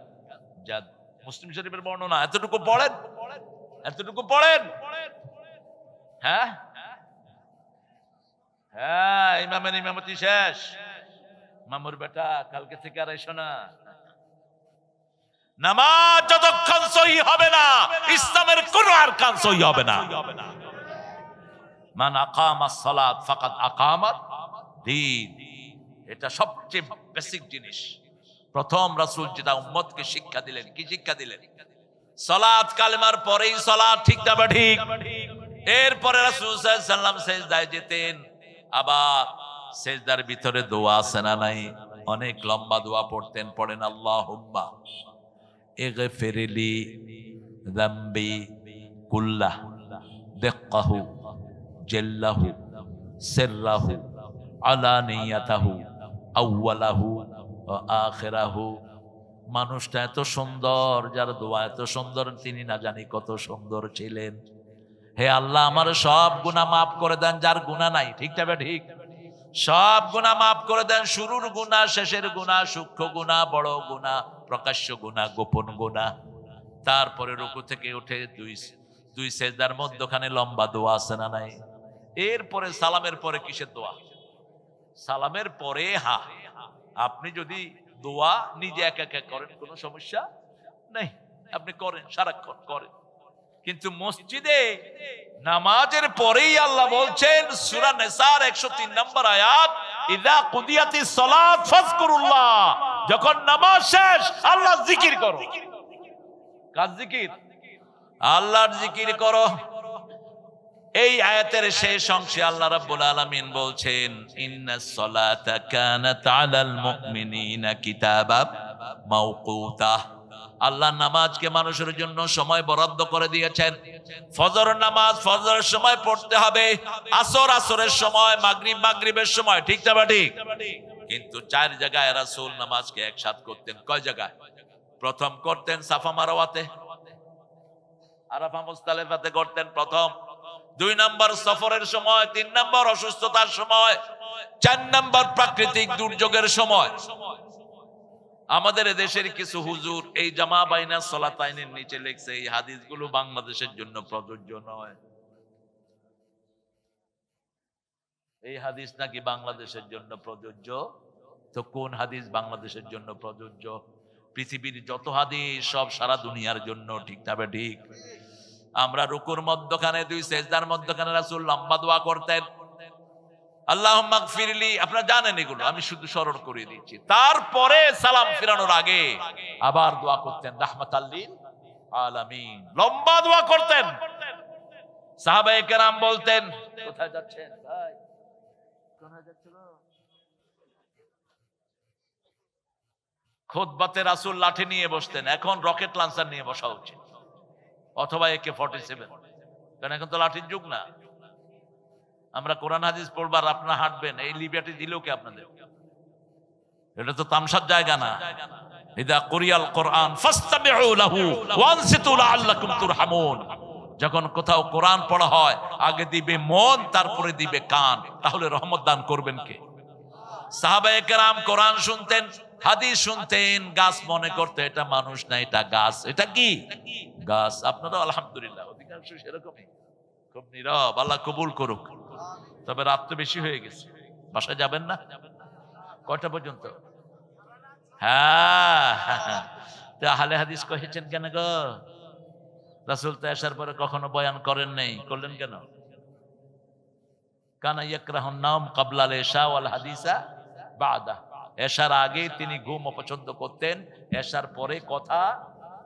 জাদ। মুসলিম শরীফের বর্ণনা। এতটুকু পড়েন, এতটুকু পড়েন। হ্যাঁ হ্যাঁ, ইমামের ইমামতি শেষ। মামুর বেটা কালকে থেকে আর এসো না। নামাজ যতক্ষণ সহি হবে না, ইসলামের কোন আরকান সহি হবে না। মান আকামাস সালাত ফাকাদ আকামাত দ্বীন। এটা সবচেয়ে বেসিক জিনিস। প্রথম রাসূল যেটা উম্মতকে শিক্ষা দিলেন, কি শিক্ষা দিলেন? সালাত, কালেমার পরেই সালাত, ঠিক না ঠিক? এরপরে রাসূল সাল্লাল্লাহু আলাইহি ওয়াসাল্লাম সিজদায় যেতেন। আবার সিজদার ভিতরে দোয়া আছে না নাই? অনেক লম্বা দোয়া পড়তেন। পড়েন আল্লাহুম্মা ইগফিরলি যামবি কুল্লাহ দিক্কাহু জাল্লাহু সিররাহু আলানিয়াতাহু আউওয়ালাহু ওয়া আখিরাহু। মানুষটা এত সুন্দর, যার দোয়া এত সুন্দর, তিনি না জানি কত সুন্দর ছিলেন। হে আল্লাহ, আমার সব গুনাহ মাফ করে দেন, যার গুনাহ নাই। ঠিক তবে ঠিক, সব গুনাহ মাফ করে দেন। শুরুর গুনাহ, শেষের গুনাহ, সূক্ষ্ম গুনাহ, বড় গুনাহ, প্রকাশ্য গুনাহ, গোপন গুনাহ। তারপরে রুকু থেকে উঠে দুই সেজদার মধ্যখানে লম্বা দোয়া আছে না নাই? এরপরে সালামের পরে কিসের দোয়া? সালামের পরে আপনি যদি দোয়া নিজে একা একা করেন কোনো সমস্যা নেই, আপনি করেন, সারাক্ষণ করেন। কিন্তু মসজিদে নামাজের পরেই আল্লাহ বলছেন সূরা নিসার 103 নম্বর আয়াত, ইযা কুদিয়াতিস সালাত ফাযকুরুল্লাহ। যখন নামাজ শেষ, আল্লাহর জিকির করো। কার জিকির? আল্লাহর জিকির করো। এই আয়াতের শেষ অংশে আল্লাহ রাব্বুল আলামিন বলছেন, ইন্নাস সালাতা কানাত আলাল মুমিনিনা কিতাবাম মাওকুতা। আল্লাহ নামাজকে মানুষের জন্য সময় বরাদ্দ করে দিয়েছেন। ফজর নামাজ ফজরের সময় পড়তে হবে, আসর আসরের সময়, মাগরিব মাগরিবের সময়। ঠিক না ঠিক? কিন্তু 4 জায়গায় রাসূল নামাজকে একসাথে করতেন। কয় জায়গায়? প্রথম করতেন সাফা মারওয়াতে, আরাফা মুজদালিফাতে করতেন প্রথম। 2 নম্বর সফরের সময়, 3 নম্বর অসুস্থতার সময়, 4 নম্বর প্রাকৃতিক দুর্যোগের সময়। আমাদের দেশের কিছু হুজুর এই জামা বাইনা সলাতাইনের নিচে লিখছে এই হাদিসগুলো বাংলাদেশের জন্য প্রযোজ্য নয়। এই হাদিস নাকি বাংলাদেশের জন্য প্রযোজ্য। তো কোন হাদিস বাংলাদেশের জন্য প্রযোজ্য? পৃথিবীর যত হাদিস সব সারা দুনিয়ার জন্য। ঠিক তবে ঠিক। আমরা রুকুর মধ্যখানে, 2 সেজদার মধ্যখানে রাসূল লম্বা দোয়া করতেন, আল্লাহুম্মা গফিরলি। আপনারা জানেন এগুলো, আমি শুধু স্মরণ করে দিচ্ছি। তারপরে সালাম ফিরানোর আগে আবার দোয়া করতেন রাহমাতাল লিল আলামিন। লম্বা দোয়া করতেন। সাহাবায়ে কেরাম বলতেন, কোথায় যাচ্ছেন ভাই? কোথায় যাচ্ছেন? খুতবাতে রাসূল লাঠি নিয়ে বসতেন, এখন রকেট লঞ্চার নিয়ে বসা উচিত, অথবা AK-47। কারণ এখন তো লাঠির যুগ না। আমরা কোরআন হাদিস পড়বার আপনারা হাঁটবেন, এই লিবার্টি দিলেও কি আপনাদের? এটা তো তামসার জায়গা না। ইদা কুরিয়াল কোরআন ফাসতামিউ লাহু ওয়ানসিতু লাআল্লাকুম তুরহামুন। যখন কোথাও কোরআন পড়া হয়, আগে দিবে মন, তারপরে দিবে কান। তাহলে রহমত দান করবেন কে? সাহাবায়ে কেরাম কোরআন শুনতেন, হাদিস শুনতেন, গাছ মনে করতে এটা মানুষ না, এটা গাছ। এটা কি? গাছ। আপনারা আলহামদুলিল্লাহ অধিকাংশ সেরকমই, খুব নীরব। আল্লাহ কবুল করুক। তবে রাত তো বেশি হয়ে গেছে, বাসায় যাবেন না? কয়টা পর্যন্ত? হ্যাঁ, আহলে হাদিস কহেছেন কেন গো? রাসূল তো এশার পরে কখনো বয়ান করেন নাই, করলেন কেন? কানা ইয়াকরাহুন নাওম ক্বাবলা আল ইশা ওয়াল হাদিসা বাদা। এশার আগে তিনি ঘুম অপছন্দ করতেন, এশার পরে কথা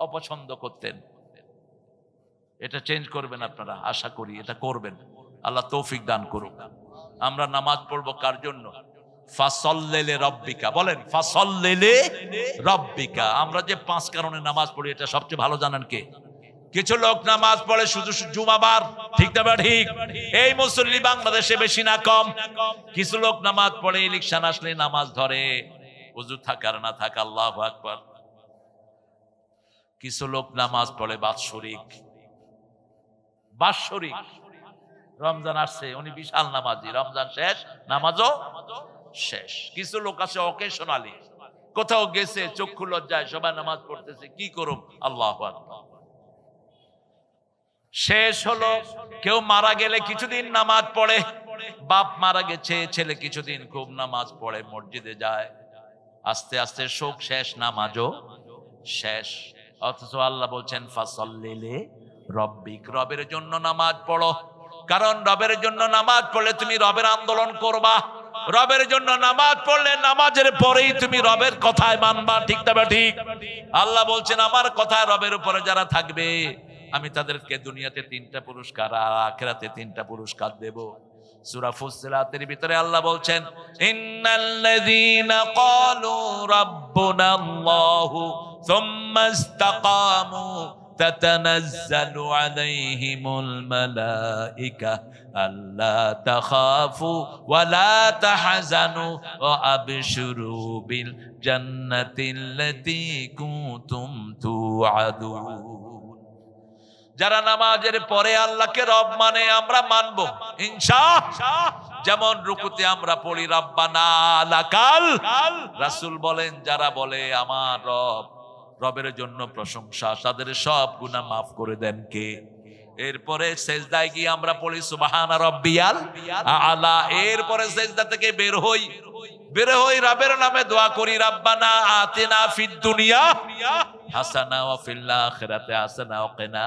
অপছন্দ করতেন। এটা চেঞ্জ করবেন আপনারা, আশা করি এটা করবেন। আল্লাহ তৌফিক দান করুক। আমরা নামাজ পড়বো কার জন্য? ফাসাল্লি রাব্বিকা, বলেন ফাসাল্লি রাব্বিকা। আমরা যে 5 কারণে নামাজ পড়ি এটা সবচেয়ে ভালো জানেন কে? কিছু লোক নামাজ পড়ে শুধু জুমাবার, ঠিক না ঠিক? এই মুসল্লি বাংলাদেশে বেশি না কম? কিছু লোক নামাজ পড়ে ইলেকশন আসলে নামাজ ধরে, ওযু থাকার না থাকা, আল্লাহু আকবার। কিছু লোক নামাজ পড়ে বাৎসরিক, রমজান আসছে উনি বিশাল নামাজি, রমজান শেষ নামাজও শেষ। কিছু লোক আছে অকেশনালি, কোথাও গেছে চক্ষু লজ্জায় সবাই নামাজ পড়তেছে, কি করুম, আল্লাহু আকবার। শেষ হলো কেউ মারা গেলে কিছুদিন নামাজ পড়ে, বাপ মারা গেছে ছেলে কিছুদিন খুব নামাজ পড়ে, মসজিদে যায়, আস্তে আস্তে শোক শেষ, নামাজও শেষ। অথচ আল্লাহ বলছেন ফাসাল্লি রব্বিক, রবের জন্য নামাজ পড়ো। কারণ রবের জন্য নামাজ পড়লে তুমি রবের আন্দোলন করবা, রবের জন্য নামাজ পড়লে নামাজের পরেই তুমি রবের কথায় মানবা, ঠিক না ঠিক? আল্লাহ বলছেন আমার কথায় রবের উপরে যারা থাকবে আমি তাদেরকে দুনিয়াতে 3টা পুরস্কার আর আখিরাতে 3টা পুরস্কার দেব। সূরা ফুসসিলাতের ভিতরে আল্লাহ বলছেন ইন্নাল্লাযীনা ক্বালু রাব্বুনাল্লাহু সুম্মা ইসতাকামু তাতানাজ্জালু আলাইহিমুল মালায়েকা আল্লা তাখাফু ওয়া লা তাহজানু ওয়া আবশিরু বিল জান্নাতিল্লাতী কুনতুম তুআদুন। যারা নামাজের পরে আল্লাহকে রব মানে আমরা মানব ইনশাআল্লাহ। যেমন রুকুতে আমরা পড়ি রাব্বানা লাকাল, রাসূল বলেন যারা বলে আমার রব, রবের জন্য প্রশংসা, তাদের সব গুনাহ মাফ করে দেন কে? এরপরে সেজদায় গিয়ে আমরা পড়ি সুবহানা রাব্বিয়াল আলা। এরপরে সেজদা থেকে বের হই রবের নামে দোয়া করি রাব্বানা আতিনা ফিদ দুনিয়া হাসানা ওয়া ফিল আখিরাতি হাসানা ওয়া কিনা।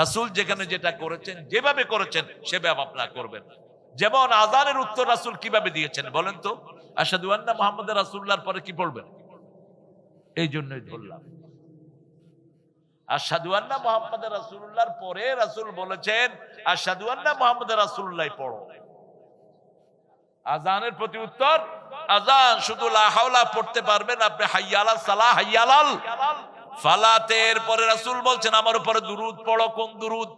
রাসূল যেখানে যেটা করেছেন, যেভাবে করেছেন সেভাবে আপনারা করবেন। যেমন আযানের উত্তর রাসূল কিভাবে দিয়েছেন বলেন তো? আশহাদু আন্না মুহাম্মাদুর রাসূলুল্লাহর পরে কি পড়বেন? এই জন্যই ধরলাম আশহাদু আন্না মুহাম্মাদুর রাসূলুল্লাহর পরে রাসূল বলেছেন আশহাদু আন্না মুহাম্মাদুর রাসূলুল্লাহ পড়ো। আযানের প্রতি উত্তর, আযান শুধু লা হাওলা পড়তে পারবেন আপনি, হাইয়া আলাস সালাহ, হাইয়া আলাল ফালাতের পরে রাসূল বলছেন আমার উপরে দুরূদ পড়ো। কোন দুরূদ?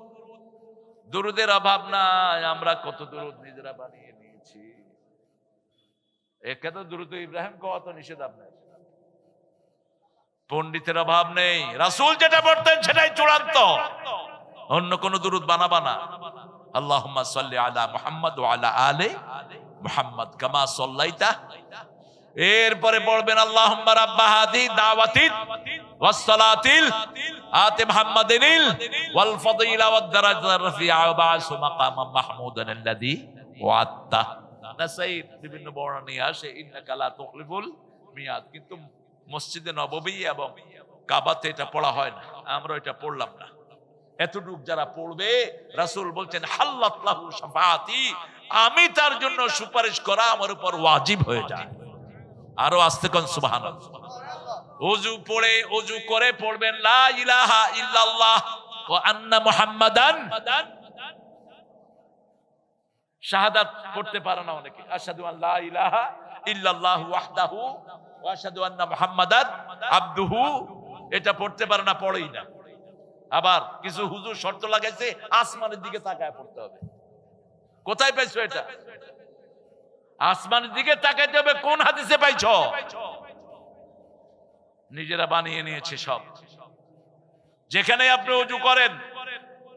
দুরূদের অভাব নাই, আমরা কত দুরূদ নিজেরা বানিয়ে নিয়েছি। একে তো দুরূদ ইব্রাহিম কোয়া তো নিষেধ আপনার, পণ্ডিতের অভাব নেই, রাসূল যেটা পড়তেন সেটাই চূড়ান্ত, অন্য কোন দুরূদ বানাবা না। আল্লাহুম্মা সাল্লি আলা মুহাম্মাদ ওয়া আলা আলি মুহাম্মাদ কামা সাল্লাইতা। এরপরে পড়বেন আল্লাহুম্মা রাব্বা হাযি দাওয়াতিল ওয়াস সালাতিল আতি মুহাম্মাদিনিল ওয়াল ফাদিলা ওয়াদ দারাজাতির রাফিআ ওয়া বা'সু মাকামান মাহমুদান আল্লাযী ওয়া'আদতা। নাসাই বিভিন্ন বর্ণনা আসে ইন্নাকা লা তুখলিফুল মিয়াদ, কিন্তু মসজিদে নববী এবং কাবাতে এটা পড়া হয় না, আমরা এটা পড়লাম না। এতটুক যারা পড়বে রাসূল বলছেন হাল্লাত লাহু শাফাআতি, আমি তার জন্য সুপারিশ করা আমার উপর ওয়াজিব হয়ে যায়। আরো আস্তে কোন সুবহানাল্লাহ। ওযু করে পড়বেন লা ইলাহা ইল্লাল্লাহ ওয়া আন্না মুহাম্মাদান, শাহাদাত পড়তে পারে না অনেকে, আশহাদু আন লা ইলাহা ইল্লাল্লাহু ওয়াহদাহু ওয়া আশহাদু আন্না মুহাম্মাদান আবদুহু, এটা পড়তে পারে না, পড়েই না। আবার কিছু হুজুর শর্ত লাগাইছে আসমানের দিকে তাকায় পড়তে হবে। কোথায় পাইছো এটা? আসমানের দিকে তাকাইতে হবে, কোন হাদিসে পাইছো? নিজেরা বানিয়ে নিয়েছে সব। যেখানে আপনি ওযু করেন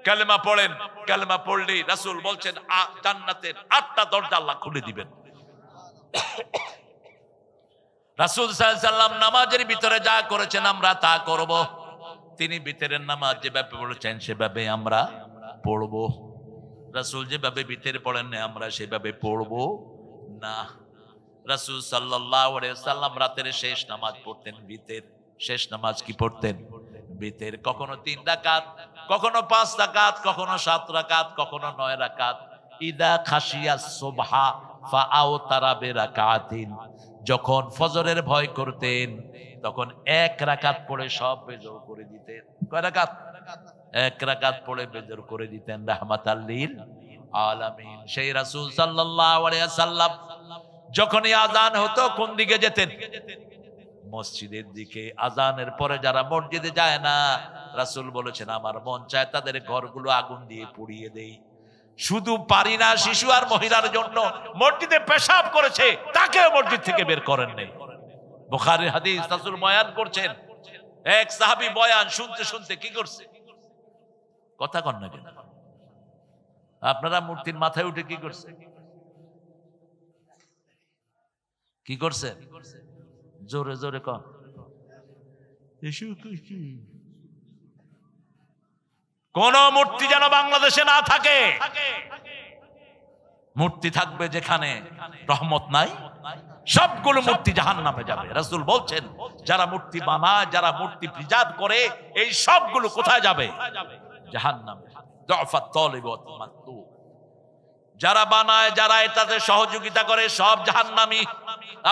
কালেমা পড়েন, কালেমা পড়লেই রাসূল বলছেন জান্নাতের 8টা দরজা আল্লাহ খুলে দিবেন। রাসূল সাল্লাল্লাহু আলাইহি সাল্লাম নামাজের ভিতরে যা করেছেন আমরা তা করব। তিনি ভিতরের নামাজ যেভাবে পড়েছেন সেভাবে আমরা পড়ব। রাসূল যেভাবে ভিতরে পড়েন না আমরা সেভাবে পড়ব না। রাসূল সাল্লাল্লাহু আলাইহি ওয়াসাল্লাম রাতের শেষ নামাজ পড়তেন ভিতের। শেষ নামাজ কি পড়তেন? ভিতের। কখনো 3 রাকাত, কখনো 5 রাকাত, কখনো 7 রাকাত, কখনো 9 রাকাত। ইদা খাশিয়া সুবহা ফাআওতারা বিরাকাতিন। যখন ফজরের ভয় করতেন তখন 1 রাকাত পড়ে সব বেজর করে দিতেন। কয় রাকাত? 1 রাকাত পড়ে বেজর করে দিতেন রাহমাতাল লিল আলামিন। সেই রাসূল সাল্লাল্লাহু আলাইহি ওয়াসাল্লাম যখনই আযান হতো কোন দিকে যেতেন? মসজিদের দিকে। আযানের পরে যারা মসজিদে যায় না, রাসূল বলেছেন আমার মন চায় তাদের ঘরগুলো আগুন দিয়ে পুড়িয়ে দেই। শুধু পারি না, শিশু আর মহিলার জন্য মসজিদে পেশাব করেছে তাকেও মসজিদ থেকে বের করেন নাই। বুখারীর হাদিস, রাসূল বয়ান করছেন, এক সাহাবী বয়ান শুনতে শুনতে কি করছে? কথা কন না কেন? আপনারা মূর্তির মাথায় উঠে কি করছে? কি করছে? জোরে জোরে কন। কোন মূর্তি যেন বাংলাদেশে না থাকে। মূর্তি থাকবে যেখানে রহমত নাই, সবগুলো মূর্তি জাহান্নামে যাবে। রাসূল বলছেন যারা মূর্তি বানায়, যারা মূর্তি প্রিজার্ভ করে, এই সবগুলো কোথায় যাবে? জাহান্নামে। দুআফাত তালিব ওয়াল মাতলুব। যারা বানায়, যারা এটাতে সহযোগিতা করে, সব জাহান্নামী।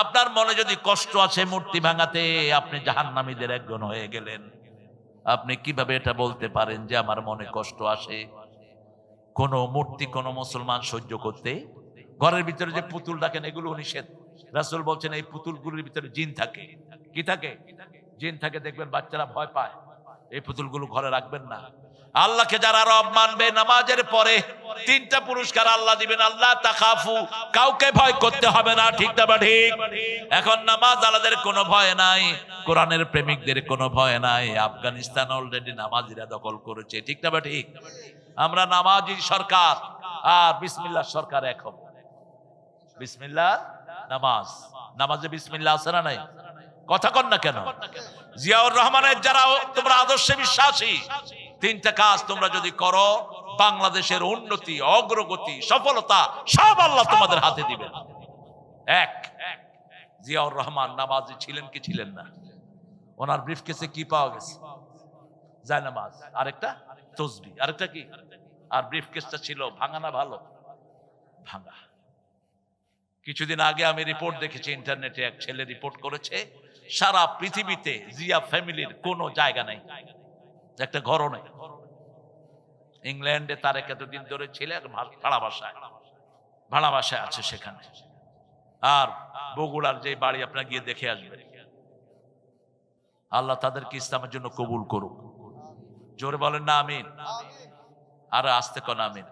আপনার মনে যদি কষ্ট আছে মূর্তি ভাঙাতে, আপনি জাহান্নামীদের একজন হয়ে গেলেন। আপনি কিভাবে এটা বলতে পারেন যে আমার মনে কষ্ট আসে? কোন মূর্তি কোন মুসলমান সহ্য করতে? ঘরের ভিতরে যে পুতুল রাখেন এগুলো নিষেধ। রাসূল বলছেন এই পুতুলগুলোর ভিতরে জিন থাকে। কি থাকে? জিন থাকে। দেখবেন বাচ্চারা ভয় পায়। এই পুতুলগুলো ঘরে রাখবেন না। আল্লাহকে যারা রব মানবে, নামাজের পরে 3টা পুরস্কার আল্লাহ দিবেন। আল্লাহ তাখাফু, কাউকে ভয় করতে হবে না। ঠিক না বা ঠিক? এখন নামাজ আলাদের কোনো ভয় নাই, কোরআনের প্রেমিকদের কোনো ভয় নাই। আফগানিস্তান অলরেডি নামাজিরা দখল করেছে। ঠিক না বা ঠিক? আমরা নামাজি সরকার আর বিসমিল্লাহ সরকার এক হব। বিসমিল্লাহ নামাজ, নামাজে বিসমিল্লাহ আছে না নাই? কথা কন না কেন? জিয়াউর রহমানের যারা তোমরা আদর্শে বিশ্বাসী, 3টা কাজ তোমরা যদি করো, বাংলাদেশের উন্নতি, অগ্রগতি, সফলতা সব আল্লাহ তোমাদের হাতে দিবেন। এক, জিয়াউর রহমান নামাজি ছিলেন কি ছিলেন না? ওনার ব্রিফকেসে কি পাওয়া গেছে? জায়নামাজ, আরেকটা তসবিহ, আরেকটা কি? আর ব্রিফকেসটা ছিল ভাঙা না ভালো? ভাঙা। কিছুদিন আগে আমি রিপোর্ট দেখেছি ইন্টারনেটে, এক ছেলে রিপোর্ট করেছে সারা পৃথিবীতে জিয়া ফ্যামিলির কোনো জায়গা নাই, একটা ঘরও নেই। ইংল্যান্ডে তার এতদিন ধরে ছেলে ভাড়া বাসায় আছে সেখানে। আর বগুড়ার যে বাড়ি আপনারা গিয়ে দেখে আসবেন। আল্লাহ তাদেরকে ইসলামের জন্য কবুল করুক। জোরে বলেন না আমিন। আর আস্তে কোন আমিন।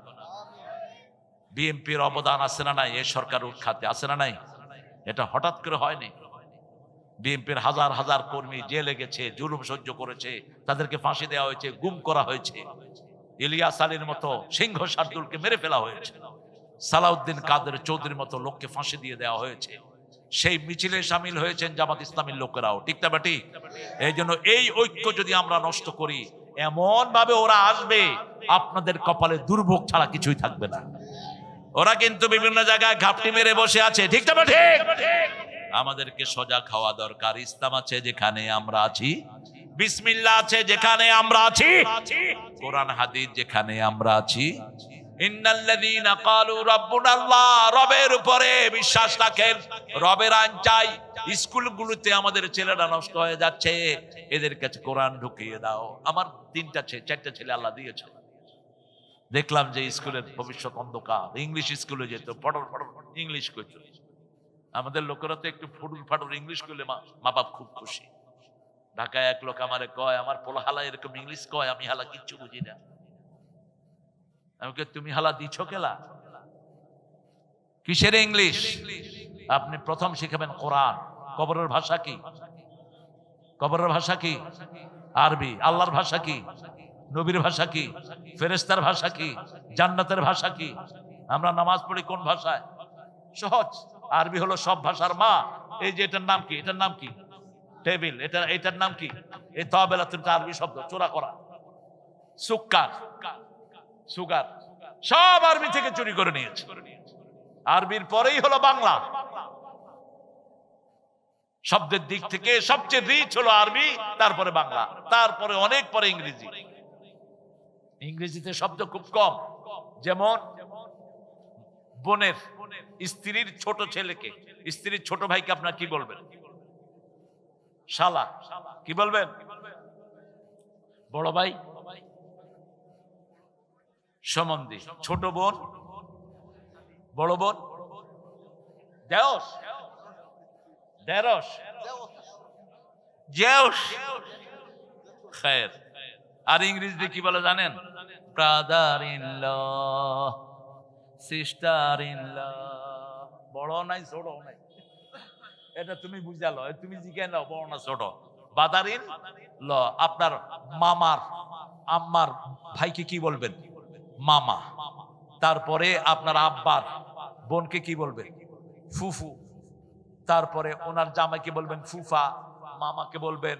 বিএনপির অবদান আছে না নাই এই সরকার উৎখাতে? আছে না নাই? এটা হঠাৎ করে হয়নি। বিএনপির হাজার হাজার কর্মী জেলে গেছে, জুলুম সহ্য করেছে, তাদেরকে ফাঁসি দেওয়া হয়েছে, গুম করা হয়েছে। ইলিয়াস আলীর মতো সিংহ শার্দুলকে মেরে ফেলা হয়েছে। সালাউদ্দিন কাদের চৌধুরীর মতো লোককে ফাঁসি দিয়ে দেওয়া হয়েছে। সেই মিছিলে সামিল হয়েছেন জামাত ইসলামীর লোকেরাও। ঠিক না বেটি? এই জন্য এই ঐক্য যদি আমরা নষ্ট করি, এমন ভাবে ওরা আসবে আপনাদের কপালে দুর্ভোগ ছাড়া কিছুই থাকবে না। ওরা কিন্তু বিভিন্ন জায়গায় ঘাপটি মেরে বসে আছে। ঠিক না বেটি? আমাদেরকে সজাগ হওয়া দরকার। ইসলাম আছে যেখানে আমরা আছি, বিসমিল্লাহ আছে যেখানে আমরা আছি, কোরআন হাদিস যেখানে আমরা আছি, ইন্নাল্লাযীনা ক্বালু রাব্বুনাল্লাহ, রবের উপরে বিশ্বাস রাখেন, রবের আইন চাই। স্কুলগুলোতে আমাদের ছেলেরা নষ্ট হয়ে যাচ্ছে, এদের কাছে কোরআন ঢুকিয়ে দাও। আমার 4টা ছেলে আল্লাহ দিয়েছে। দেখলাম যে স্কুলের ভবিষ্যৎ অন্ধকার। ইংলিশ স্কুলে যেত, ফটর ফটর ইংলিশ কইতো। আমাদের লোকেরা তো একটু ফুটুর ফাটুর ইংলিশ করলে মা বাপ খুব খুশি। ঢাকায় এক লোক আমারে কয়, আমার পোলা হালা এরকম ইংলিশ কয়, আমি হালা কিচ্ছু বুঝি না। আমি কে, তুমি হালা দিছ কেলা? কিসের ইংলিশ? আপনি প্রথম শিখাবেন কোরআন। কবরের ভাষা কি? কবরের ভাষা কি? আরবি। আল্লাহর ভাষা কি? নবীর ভাষা কি? ফেরেশতার ভাষা কি? জান্নাতের ভাষা কি? আমরা নামাজ পড়ি কোন ভাষায়? সহজ। আরবি হলো সব ভাষার মা। এই যে এটার নাম কি? এটার নাম কি? টেবিল। এটার নাম কি? এই তাবেলা, তুমি আরবি শব্দ, চোরা করা। সুক্কার, সুগার, সব আরবি থেকে চুরি করে নিয়েছে। আরবির পরেই হলো বাংলা। শব্দের দিক থেকে সবচেয়ে রিচ হলো আরবি, তারপরে বাংলা, তারপরে অনেক পরে ইংরেজি। ইংরেজিতে শব্দ খুব কম। যেমন বোনের স্ত্রীর ছোট ছেলেকে, স্ত্রীর ছোট ভাইকে আপনার কি বলবেন? শালা। কি বলবেন? বড় ভাই সম্বন্ধী, ছোট বোন, বড় বোন দেওস, দেরস, জেউস, খায়ের। আর ইংরেজিতে কি বলে জানেন? Brother in law, sister in law. বড় নাই ছোট নাই, এটা তুমি বুঝালো, তুমি জিজ্ঞাসা নাও বড় না ছোট। Brother in law. আপনার মামার আম্মার ভাইকে কি বলবেন? মামা। তারপরে আপনার আব্বার বোনকে কি বলবেন? ফুফু। তারপরে ওনার জামাইকে বলবেন ফুফা, মামাকে বলবেন,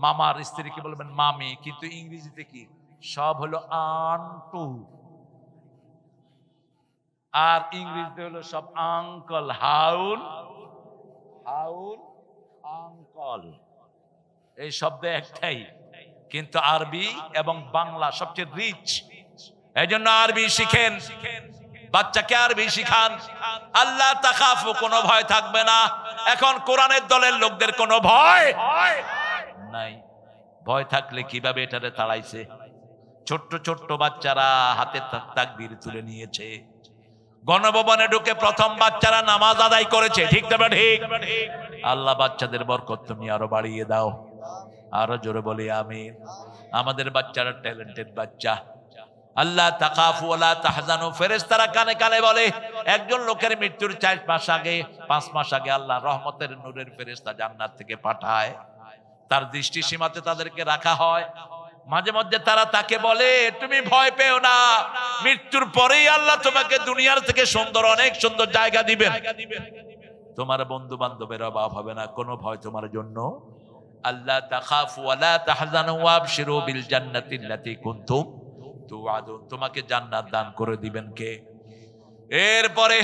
মামার স্ত্রীকে বলবেন মামি। কিন্তু ইংরেজিতে কি? সব হলো আন্টু। আর ইংরেজিতে হলো সব আঙ্কল, হাউল, হাউল, আঙ্কল। এই শব্দ একটাই, কিন্তু আরবি এবং বাংলা সবচেয়ে রিচ। এই জন্য আরবি শিখেন, বাচ্চাকে আরবি শিখান। আল্লাহ তাখাফু, কোনো ভয় থাকবে না। এখন কোরআনের দলের লোকদের কোনো ভয় নাই। ভয় থাকলে কিভাবে এটারে তাড়াইছে? ছোট্ট ছোট্ট বাচ্চারা হাতে তাকবীর তুলে নিয়েছে। গণভবনে ঢুকে প্রথম বাচ্চারা নামাজ আদায় করেছে। ঠিক তবে ঠিক। আল্লাহ বাচ্চাদের বরকত তুমি আরো বাড়িয়ে দাও। আরো জোরে বলি আমিন। আমাদের বাচ্চারা ট্যালেন্টেড বাচ্চা। আল্লাহ তাকাফু ওয়ালা তাহজানু, ফেরেশতারা কানে কানে বলে, একজন লোকের মৃত্যুর 4 মাস আগে, 5 মাস আগে আল্লাহ রহমতের নূরের ফেরেশতা জান্নাত থেকে পাঠায়, তার দৃষ্টি সীমাতে তাদেরকে রাখা হয়। মাঝে মধ্যে তারা তাকে বলে, তুমি ভয় পেও না, মৃত্যুর পরেই আল্লাহ তোমাকে দুনিয়ার থেকে সুন্দর, অনেক সুন্দর জায়গা দিবেন, তোমার বন্ধু বান্ধবের অভাব হবে না, কোনো ভয় তোমার জন্য। আল্লাহ তাখাফু ওয়ালা তাহজানু ওয়াবশিরু বিল জান্নাতিল্লাতী কুনতুম তুআদুন, তোমাকে জান্নাত দান করে দিবেন কে? এরপরে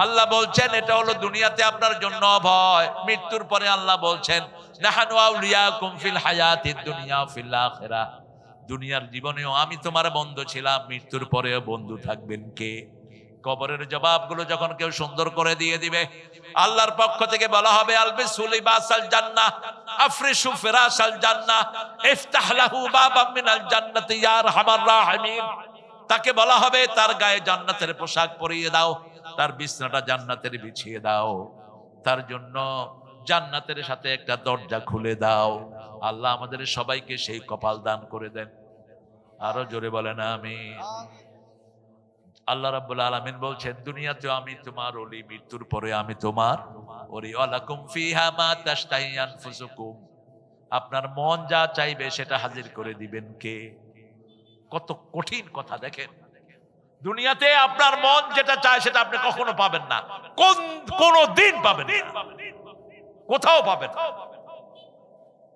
আল্লাহ বলছেন এটা হলো দুনিয়াতে আপনার জন্য ভয়। মৃত্যুর পরে আল্লাহ বলছেন নাহানু আউলিয়াকুম ফিল হায়াতিদ দুনিয়া ফিল আখিরাহ, দুনিয়ার জীবনেও আমি তোমার বন্ধু ছিলাম, মৃত্যুর পরেও বন্ধু থাকবেন কে? কবরের জবাবগুলো যখন কেউ সুন্দর করে দিয়ে দিবে, আল্লাহর পক্ষ থেকে বলা হবে আলবিসু লিবাসাল জান্নাহ আফরিশু ফিরাশাল জান্নাহ ইফতাহ লাহু বাবাম মিনাল জান্নাতি ইয়া আরহামার রাহিমিন। তাকে বলা হবে তার গায়ে জান্নাতের পোশাক পরিয়ে দাও, তার বিছনাটা জান্নাতের বিছিয়ে দাও, তার জন্য জান্নাতের সাথে একটা দরজা খুলে দাও। আল্লাহ আমাদের সবাইকে সেই কপাল দান করে দেন। আরো জোরে বলেন আমিন। আল্লাহ রাব্বুল আলামিন বলছেন দুনিয়াতেও আমি তোমার ওলি, মৃত্যুর পরে আমি তোমার ওলি। ওয়ালাকুম ফিহা মা তাশতাহি আনফুসুকুম, আপনার মন যা চাইবে সেটা হাজির করে দিবেন কে? কত কঠিন কথা দেখেন। দুনিয়াতে আপনার মন যেটা চায় সেটা আপনি কখনো পাবেন না, কোনো দিন পাবেন না, কোথাও পাবেন না।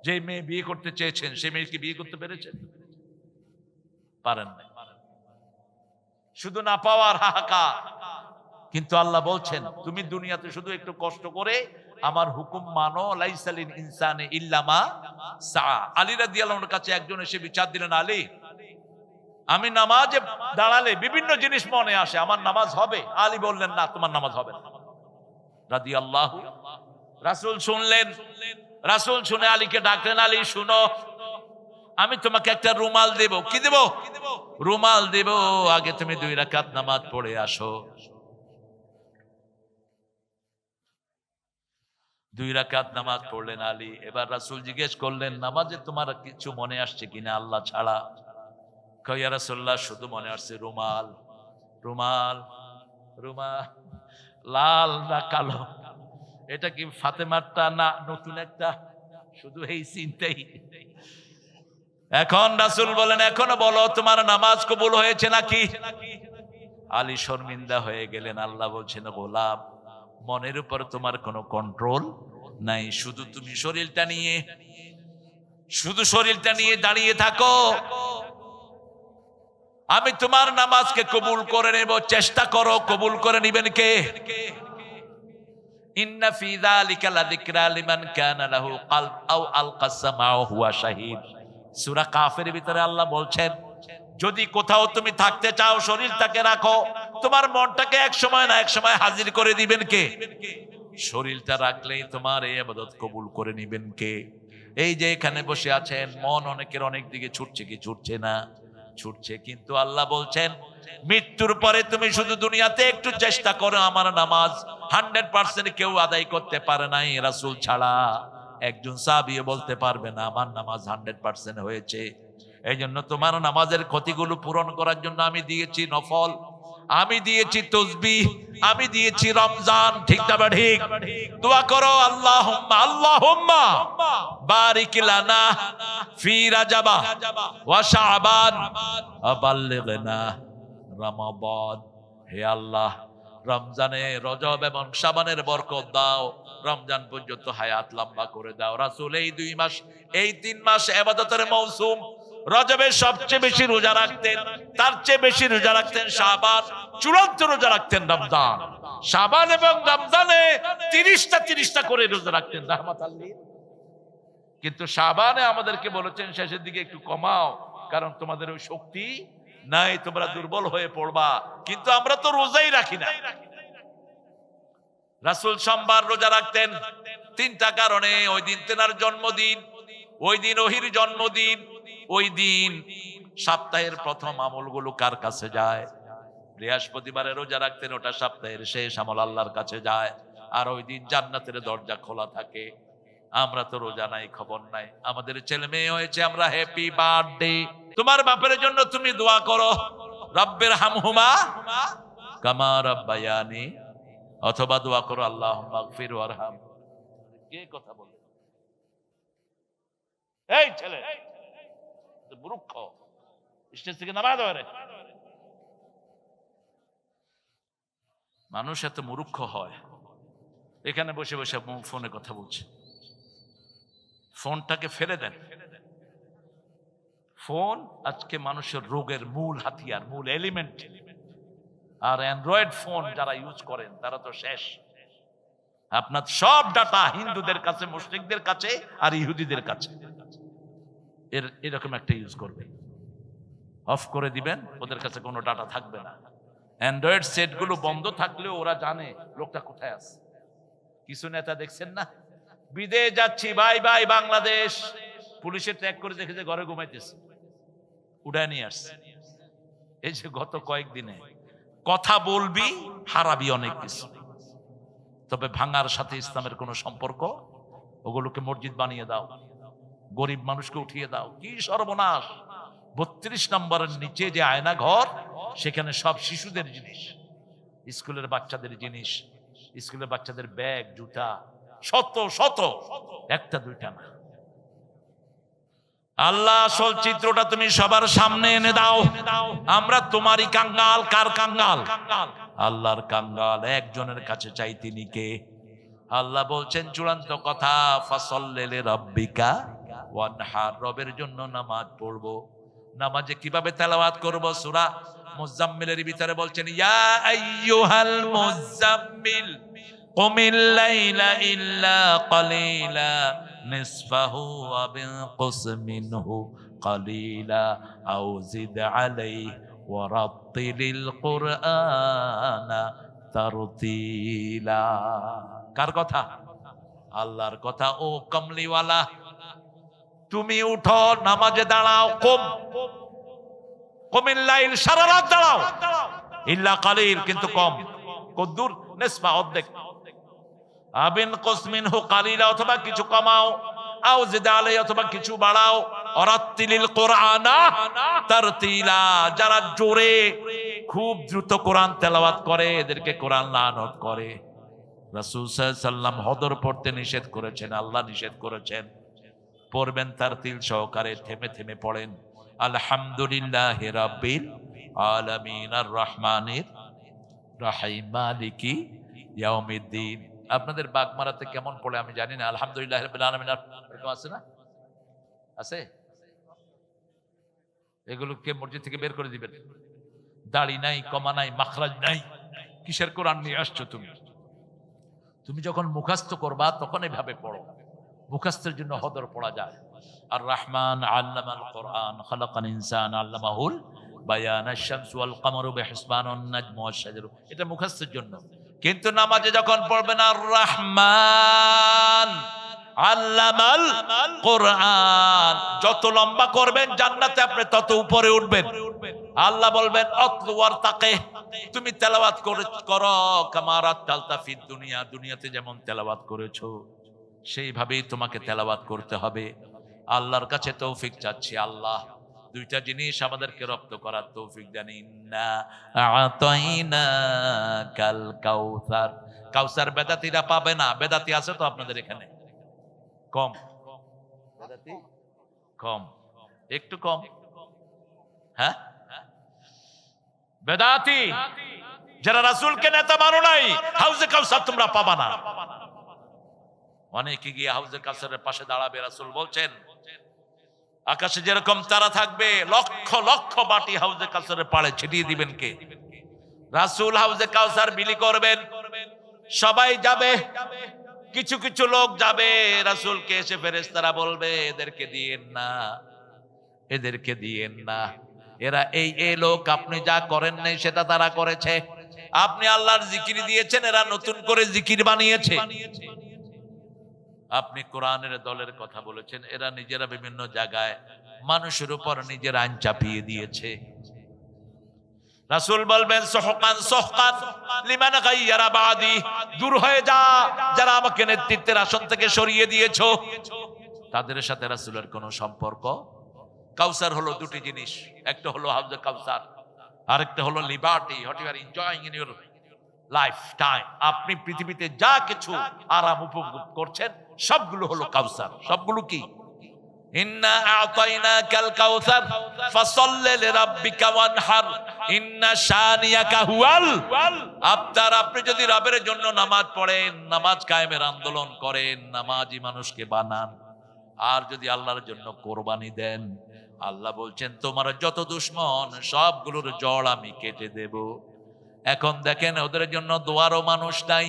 যে মেয়ে বিয়ে করতে চেয়েছেন সে মেয়েকে বিয়ে করতে পেরেছেন? পারেন না। শুধু না পাওয়ার হাহাকার। কিন্তু আল্লাহ বলছেন তুমি দুনিয়াতে শুধু একটু কষ্ট করে আমার হুকুম মানো, লাইসালিল ইনসানি ইল্লা মা সা। আলী রাদিয়াল্লাহু আনহুর কাছে একজন এসে বিচার দিলেন, আলী আমি নামাজে দাঁড়ালে বিভিন্ন জিনিস মনে আসে, আমার নামাজ হবে? আলী বললেন না, তোমার নামাজ হবে না। রাদিয়াল্লাহু, রাসূল শুনলেন, রাসূল শুনে আলীকে ডাকলেন, আলী শুনো, আমি তোমাকে একটা রুমাল দেব। কি দেব? রুমাল দেব, আগে তুমি 2 রাকাত নামাজ পড়ে আসো। 2 রাকাত নামাজ পড়লেন আলী। এবার রাসূল জিজ্ঞেস করলেন, নামাজে তোমার কিছু মনে আসছে কিনা আল্লাহ ছাড়া? কয় ইয়া রাসূলুল্লাহ, শুধু মনে আসছে রুমাল। রুমাল, রুমাল লাল না কালো? এটা কি ফাতেমারটা না নতুন একটা? শুধু এই চিন্তাই। এখন রাসূল বলেন, এখনো বলো তোমার নামাজ কবুল হয়েছে নাকি? আলী শর্মিন্দা হয়ে গেলেন। আল্লাহ বলছেন, গোলাম মনের উপর তোমার কোনো কন্ট্রোল নাই, শুধু তুমি শরীরটা নিয়ে, শুধু শরীরটা নিয়ে দাঁড়িয়ে থাকো, আমি তোমার নামাজকে কবুল করে নেব, চেষ্টা করো। কবুল করে নিবেন কে? ইন্না ফি যালিকা লাযিকরা লিমান কানা লাহু কলব আও আলকাস সামা ওয়া হুয়া শাহীদ। সূরা কাফের ভিতরে আল্লাহ বলছেন, যদি কোথাও তুমি থাকতে চাও শরীরটাকে রাখো, তোমার মনটাকে এক সময় না এক সময় হাজির করে দিবেন কে? শরীরটা রাখলেই তোমার এই ইবাদত কবুল করে নিবেন কে? এই যে এখানে বসে আছেন, মন অনেকের অনেক দিকে ছুটছে কি ছুটছে না? ছুটছে, কিন্তু আল্লাহ বলছেন মৃত্যুর পরে তুমি শুধু দুনিয়াতে একটু চেষ্টা করো। আমার নামাজ 100% কেউ আদায় করতে পারে নাই রাসূল ছাড়া। একজন সাহাবীও বলতে পারবে না আমার নামাজ 100% হয়েছে। এই জন্য তোমার নামাজের ক্ষতিগুলো পূরণ করার জন্য আমি দিয়েছি নফল, আমি দিয়েছি তসবিহ, আমি দিয়েছি রমজান। ঠিক না বা ঠিক? দোয়া করো, আল্লাহুম্মা আল্লাহুম্মা বারিক লানা ফি রাজাবা ওয়া শাবান ওয়া বাল্লিগনা রমাদান। হে আল্লাহ, রমজানে, রজব এবং শাবানের বরকত দাও, রমজান পর্যন্ত হায়াত লম্বা করে দাও। রাসূল এই 2 মাস, এই 3 মাস ইবাদতের মৌসুম। রজবে সবচেয়ে বেশি রোজা রাখতেন, তার চেয়ে বেশি রোজা রাখতেন শাবান, চূড়ান্ত রোজা রাখতেন রমজান। শাবান এবং রমজানে 30টা করে রোজা রাখতেন রাহমাতাল লিল। কিন্তু শাবানে আমাদেরকে বলেছেন শেষের দিকে একটু কমাও, কারণ তোমাদের ওই শক্তি নাই, তোমরা দুর্বল হয়ে পড়বা। কিন্তু আমরা তো রোজাই রাখি না। রাসূল সোমবার রোজা রাখতেন 3টা কারণে। ওই দিন তেনার জন্মদিন, ওই দিন ওহির জন্মদিন, ওই দিন সপ্তাহের প্রথম আমলগুলো কার কাছে যায়? বৃহস্পতিবারে রোজা রাখতেন, ওটা সপ্তাহের শেষ আমল আল্লাহর কাছে যায়। আর ওই দিন জান্নাতের দরজা খোলা থাকে। আমরা তো রোজা নাই, খবর নাই। আমাদের ছেলে মেয়ে হয়েছে, আমরা হ্যাপি বার্থডে। তোমার বাপের জন্য তুমি দোয়া করো, রব্বির হামহুমা কামা রাব্বায়ানি, অথবা দোয়া করো আল্লাহুম্মা গফির ওয়ারহাম। কে কথা বলে? এই ছেলে মূর্খ, স্টেজ থেকে নামায় দাও রে। মানুষ এত মূর্খ হয়, এখানে বসে বসে ফোনে কথা বলছে। ফোনটাকে ফেলে দেন। ফোন আজকে মানুষের রোগের মূল হাতিয়ার, মূল এলিমেন্ট। আর অ্যান্ড্রয়েড ফোন যারা ইউজ করেন তারা তো শেষ। আপনার সব ডাটা হিন্দুদের কাছে, মুশরিকদের কাছে আর ইহুদিদের কাছে। এরকম একটা ইউজ করবেন, অফ করে দিবেন, ওদের কাছে কোনো ডাটা থাকবে না। অ্যান্ড্রয়েড সেটগুলো বন্ধ থাকলেও ওরা জানে লোকটা কোথায় আছে। কিছু নেতা দেখছেন না, বিদেশ যাচ্ছি, বাই বাই বাংলাদেশ, পুলিশে ট্র্যাক করে দেখে যে ঘরে ঘুমাইতেছে, উড়ায় নিয়ে আসছে। এই যে গত কয়েকদিনে কথা বলবি, হারাবি অনেক কিছু, তবে ভাঙার সাথে ইসলামের কোনো সম্পর্ক। ওগুলোকে মসজিদ বানিয়ে দাও, গরিব মানুষকে উঠিয়ে দাও। কি সর্বনাশ! 32 নম্বরের নিচে যে আয়না ঘর, সেখানে সব শিশুদের জিনিস, স্কুলের বাচ্চাদের জিনিস, স্কুলের বাচ্চাদের ব্যাগ, জুতা, শত শত, একটা দুইটা না। আল্লাহ, আসল চিত্রটা তুমি সবার সামনে এনে দাও। আমরা তোমারই কাঙ্গাল। কার কাঙ্গাল? আল্লাহর কাঙ্গাল। একজনের কাছে চাই, তিনি কে? আল্লাহ বলছেন চূড়ান্ত কথা, ফাসাল্লি লিরাব্বিকা ওয়ানহার। রবের জন্য নামাজ পড়বো। নামাজে কিভাবে তেলাওয়াত করব? সূরা মুজাম্মিলের ভিতরে বলছেন, ইয়া আইয়ুহাল মুজাম্মিল কুমিল লাইলা ইল্লা কালিলা নিসফাহু ওয়া বিনকুস মিনহু কালিলা আও জিদ আলাইহি ওয়া রাত্তিলিল কুরআনা তারতিলা। কার কথা? আল্লাহর কথা। ও কমলিওয়ালা, তুমি উঠো, নামাজে দাঁড়াও। কমিল লাইল, সারা রাত দাঁড়াও। ইল্লা কালিল, কিন্তু কম। কদ্দুর? নিসফা, অর্ধেক। আবিন কসমিনহু কালিলা, অথবা কিছু কমাও। আও জিদ আলাইহি, অথবা কিছু বাড়াও। অরাত্তিলিল কুরআনা তারতিলা, যারা জোরে খুব দ্রুত কোরআন তেলাওয়াত করে এদেরকে কোরআন লানত করে। রাসূল সাল্লাল্লাহু আলাইহি ওয়াসাল্লাম হদর পড়তে নিষেধ করেছেন, আল্লাহ নিষেধ করেছেন। পড়বেন তারতিল সহকারে, থেমে থেমে পড়েন। আলহামদুলিল্লাহি রাব্বিল আলামিন আর রহমানির রহিম মালিকি ইয়াউমিদ্দিন। আপনাদের বাগমারাতে কেমন পড়ে আমি জানি না। আলহামদুলিল্লাহি রাব্বিল আলামিন এরকম আছে না? আছে? এগুলোকে মসজিদ থেকে বের করে দিবেন। দাড়ি নাই, কমা নাই, মাখরাজ নাই। কিসের কোরআন নিয়ে আসছো তুমি? তুমি যখন মুখস্থ করবা তখন এভাবে পড়ো, মুখস্থের জন্য হদর পড়া যায়। আর রহমান আল্লামাল কোরআন খালাকাল ইনসান আল্লামাহুল বায়ান আশ-শামসু ওয়াল কমারু বিহিসবানুন নাজমু ওয়াশ-শাজারু, এটা মুখস্থের জন্য। কিন্তু নামাজে যখন পড়বেন আর রহমান আল্লামাল কোরআন, যত লম্বা করবেন জান্নাতে আপনি তত উপরে উঠবেন। আল্লাহ বলবেন অতলু ওয়ারতাকে, তুমি তেলাওয়াত করো কামারাত তালতা ফিদ দুনিয়া, দুনিয়াতে যেমন তেলাওয়াত করেছো সেইভাবেই তোমাকে তেলাওয়াত করতে হবে। আল্লাহর কাছে তৌফিক চাচ্ছি, আল্লাহ দুইটা জিনিস আমাদেরকে রপ্ত করার তৌফিক দেন। ইন্না আতাইনাকাল কাউসার, কাউসার বেদাতীরা পাবে না। বেদাতি আছে তো আপনাদের এখানে? কম বেদাতি, কম, একটু কম। হ্যাঁ, বেদাতি যারা রাসূলকে নেতা মানো নাই, হাউজে কাউসার তোমরা পাবা না। অনেকে গিয়ে হাউজে কাউসারের পাশে দাঁড়াবে, রাসূল বলছেন আকাশে যেরকম তারা থাকবে লক্ষ লক্ষ বাটি হাউজে কাউসারের পাড়ে ছিটিয়ে দিবেন কে? রাসূল হাউজে কাউসার বিলি করবেন, সবাই যাবে, কিছু কিছু লোক যাবে, রাসূলকে এসে ফেরেশতারা বলবে এদেরকে দিয়েন না, এদেরকে দিয়েন না, এরা এই লোক, আপনি যা করেন নাই সেটা তারা করেছে। আপনি আল্লাহর জিকির দিয়েছেন, এরা নতুন করে জিকির বানিয়েছে। আপনি কোরআনের দলের কথা বলেছেন, এরা নিজেরা বিভিন্ন জায়গায় মানুষের উপর নিজের আইন চাপিয়ে দিয়েছে। রাসূল বলবেন সুহকান সুহকান লিমান গায়্যারা বাদি, দূর হয়ে যা যারা আমাকে নেতৃত্বের আসন থেকে সরিয়ে দিয়েছো, তাদের সাথে রাসূলের কোনো সম্পর্ক। কাউসার হলো দুটি জিনিস, একটা হলো হাউজে কাউসার, আরেকটা হলো liberty, what you are enjoying in your life time. আপনি পৃথিবীতে যা কিছু আরাম উপভোগ করছেন সবগুলো হলো কাউসার। সবগুলো কি? ইন্না আতাইনাকাল কাউসার ফাসাল্লি লিরাব্বিকা ওয়ানহার ইন্না শানিয়াকা হুয়াল আবতার। আপনি যদি রবের জন্য নামাজ পড়েন, নামাজ কায়েমের আন্দোলন করেন, নামাজি মানুষকে বানান, আর যদি আল্লাহর জন্য কোরবানি দেন, আল্লাহ বলছেন তোমার যত দুশমন সবগুলোর জড় আমি কেটে দেব। এখন দেখেন ওদের জন্য দোয়ারও মানুষ নাই।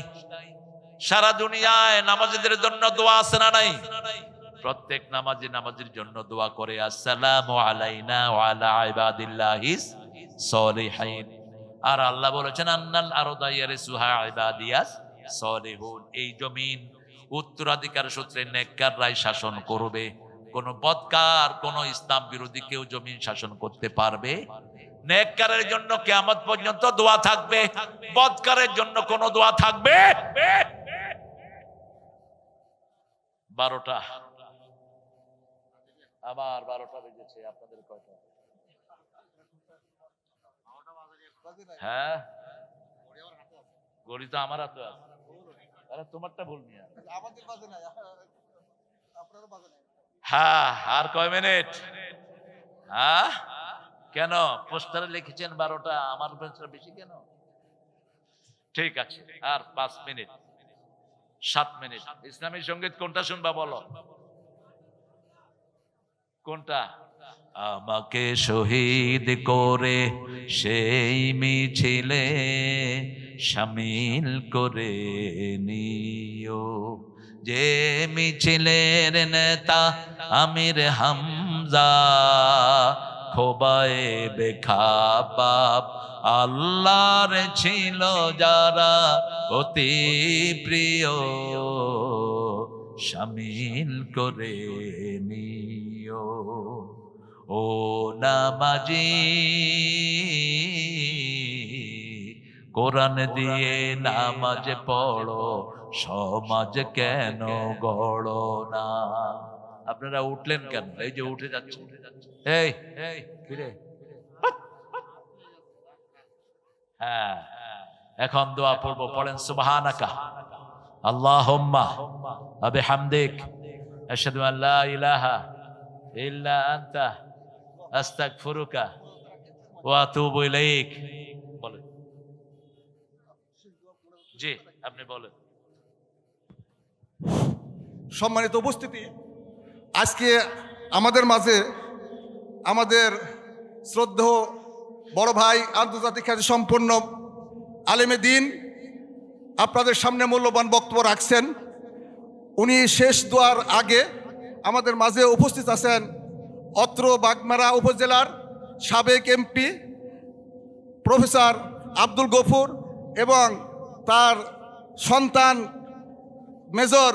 সারা দুনিয়ায় নামাজীদের জন্য দোয়া আছে না নাই? প্রত্যেক নামাজি নামাজের জন্য দোয়া করে আসসালামু আলাইনা ওয়া আলা ইবাদিল্লাহিস সলিহিন। আর আল্লাহ বলেছেন আন্নাল আরদা ইয়ারিসুহা ইবাদিয়াস সলিহুন, এই জমিন উত্তরাধিকার সূত্রে নেককাররাই শাসন করবে। কোন বদকার, কোন ইসলাম বিরোধী কেউ জমিন শাসন করতে পারবে? নেককারের জন্য কিয়ামত পর্যন্ত দোয়া থাকবে, বদকারের জন্য কোন দোয়া থাকবে? 12টা, আবার 12টা বেজেছে। আপনাদের কয়টা? হ্যাঁ, ঘড়ি তো আমার হাতে আছে। আরে তোমারটা ভুল নিয়া। হ্যাঁ, আর কয় মিনিট? হ্যাঁ, কেন পোস্টারে লিখেছেন 12টা, আমার বেশি কেন? ঠিক আছে, আর 5 মিনিট, 7 মিনিট। ইসলামী সঙ্গীত কোনটা শুনবা বলো? কোনটা? আমাকে শহীদ করে সেই মিছিলে শামিল করে নিও, যে মিছিলের নেতা আমির হামজা, খোবায়ে বেখাবাব আল্লাহর ছিল যারা অতি প্রিয়, শামিল করে নিও। ও নামাজি কোরআন দিয়ে নামাজ পড়ো, সমাজ কেন গড়ো না? আপনারা উঠলেন কেন? এই যে উঠে যাচ্ছে, এই ফিরে। হ্যাঁ, এখন দোয়া পড়বো, পড়েন সুবহানাকা আল্লাহুম্মা ওয়া বিহামদিক আশহাদু আন লা ইলাহা ইল্লা আনতা আস্তাগফিরুকা ওয়া আতুবু ইলাইক। বলেন। জি, আপনি বলেন। সম্মানিত উপস্থিতি, আজকে আমাদের মাঝে আমাদের শ্রদ্ধেয় বড় ভাই, আন্তর্জাতিক খ্যাতি সম্পন্ন আলেমে দ্বীন আপনাদের সামনে মূল্যবান বক্তব্য রাখছেন। উনি শেষ দোয়ার আগে আমাদের মাঝে উপস্থিত আছেন অত্র বাগমারা উপজেলার সাবেক এমপি প্রফেসর আব্দুল গফুর এবং তার সন্তান মেজর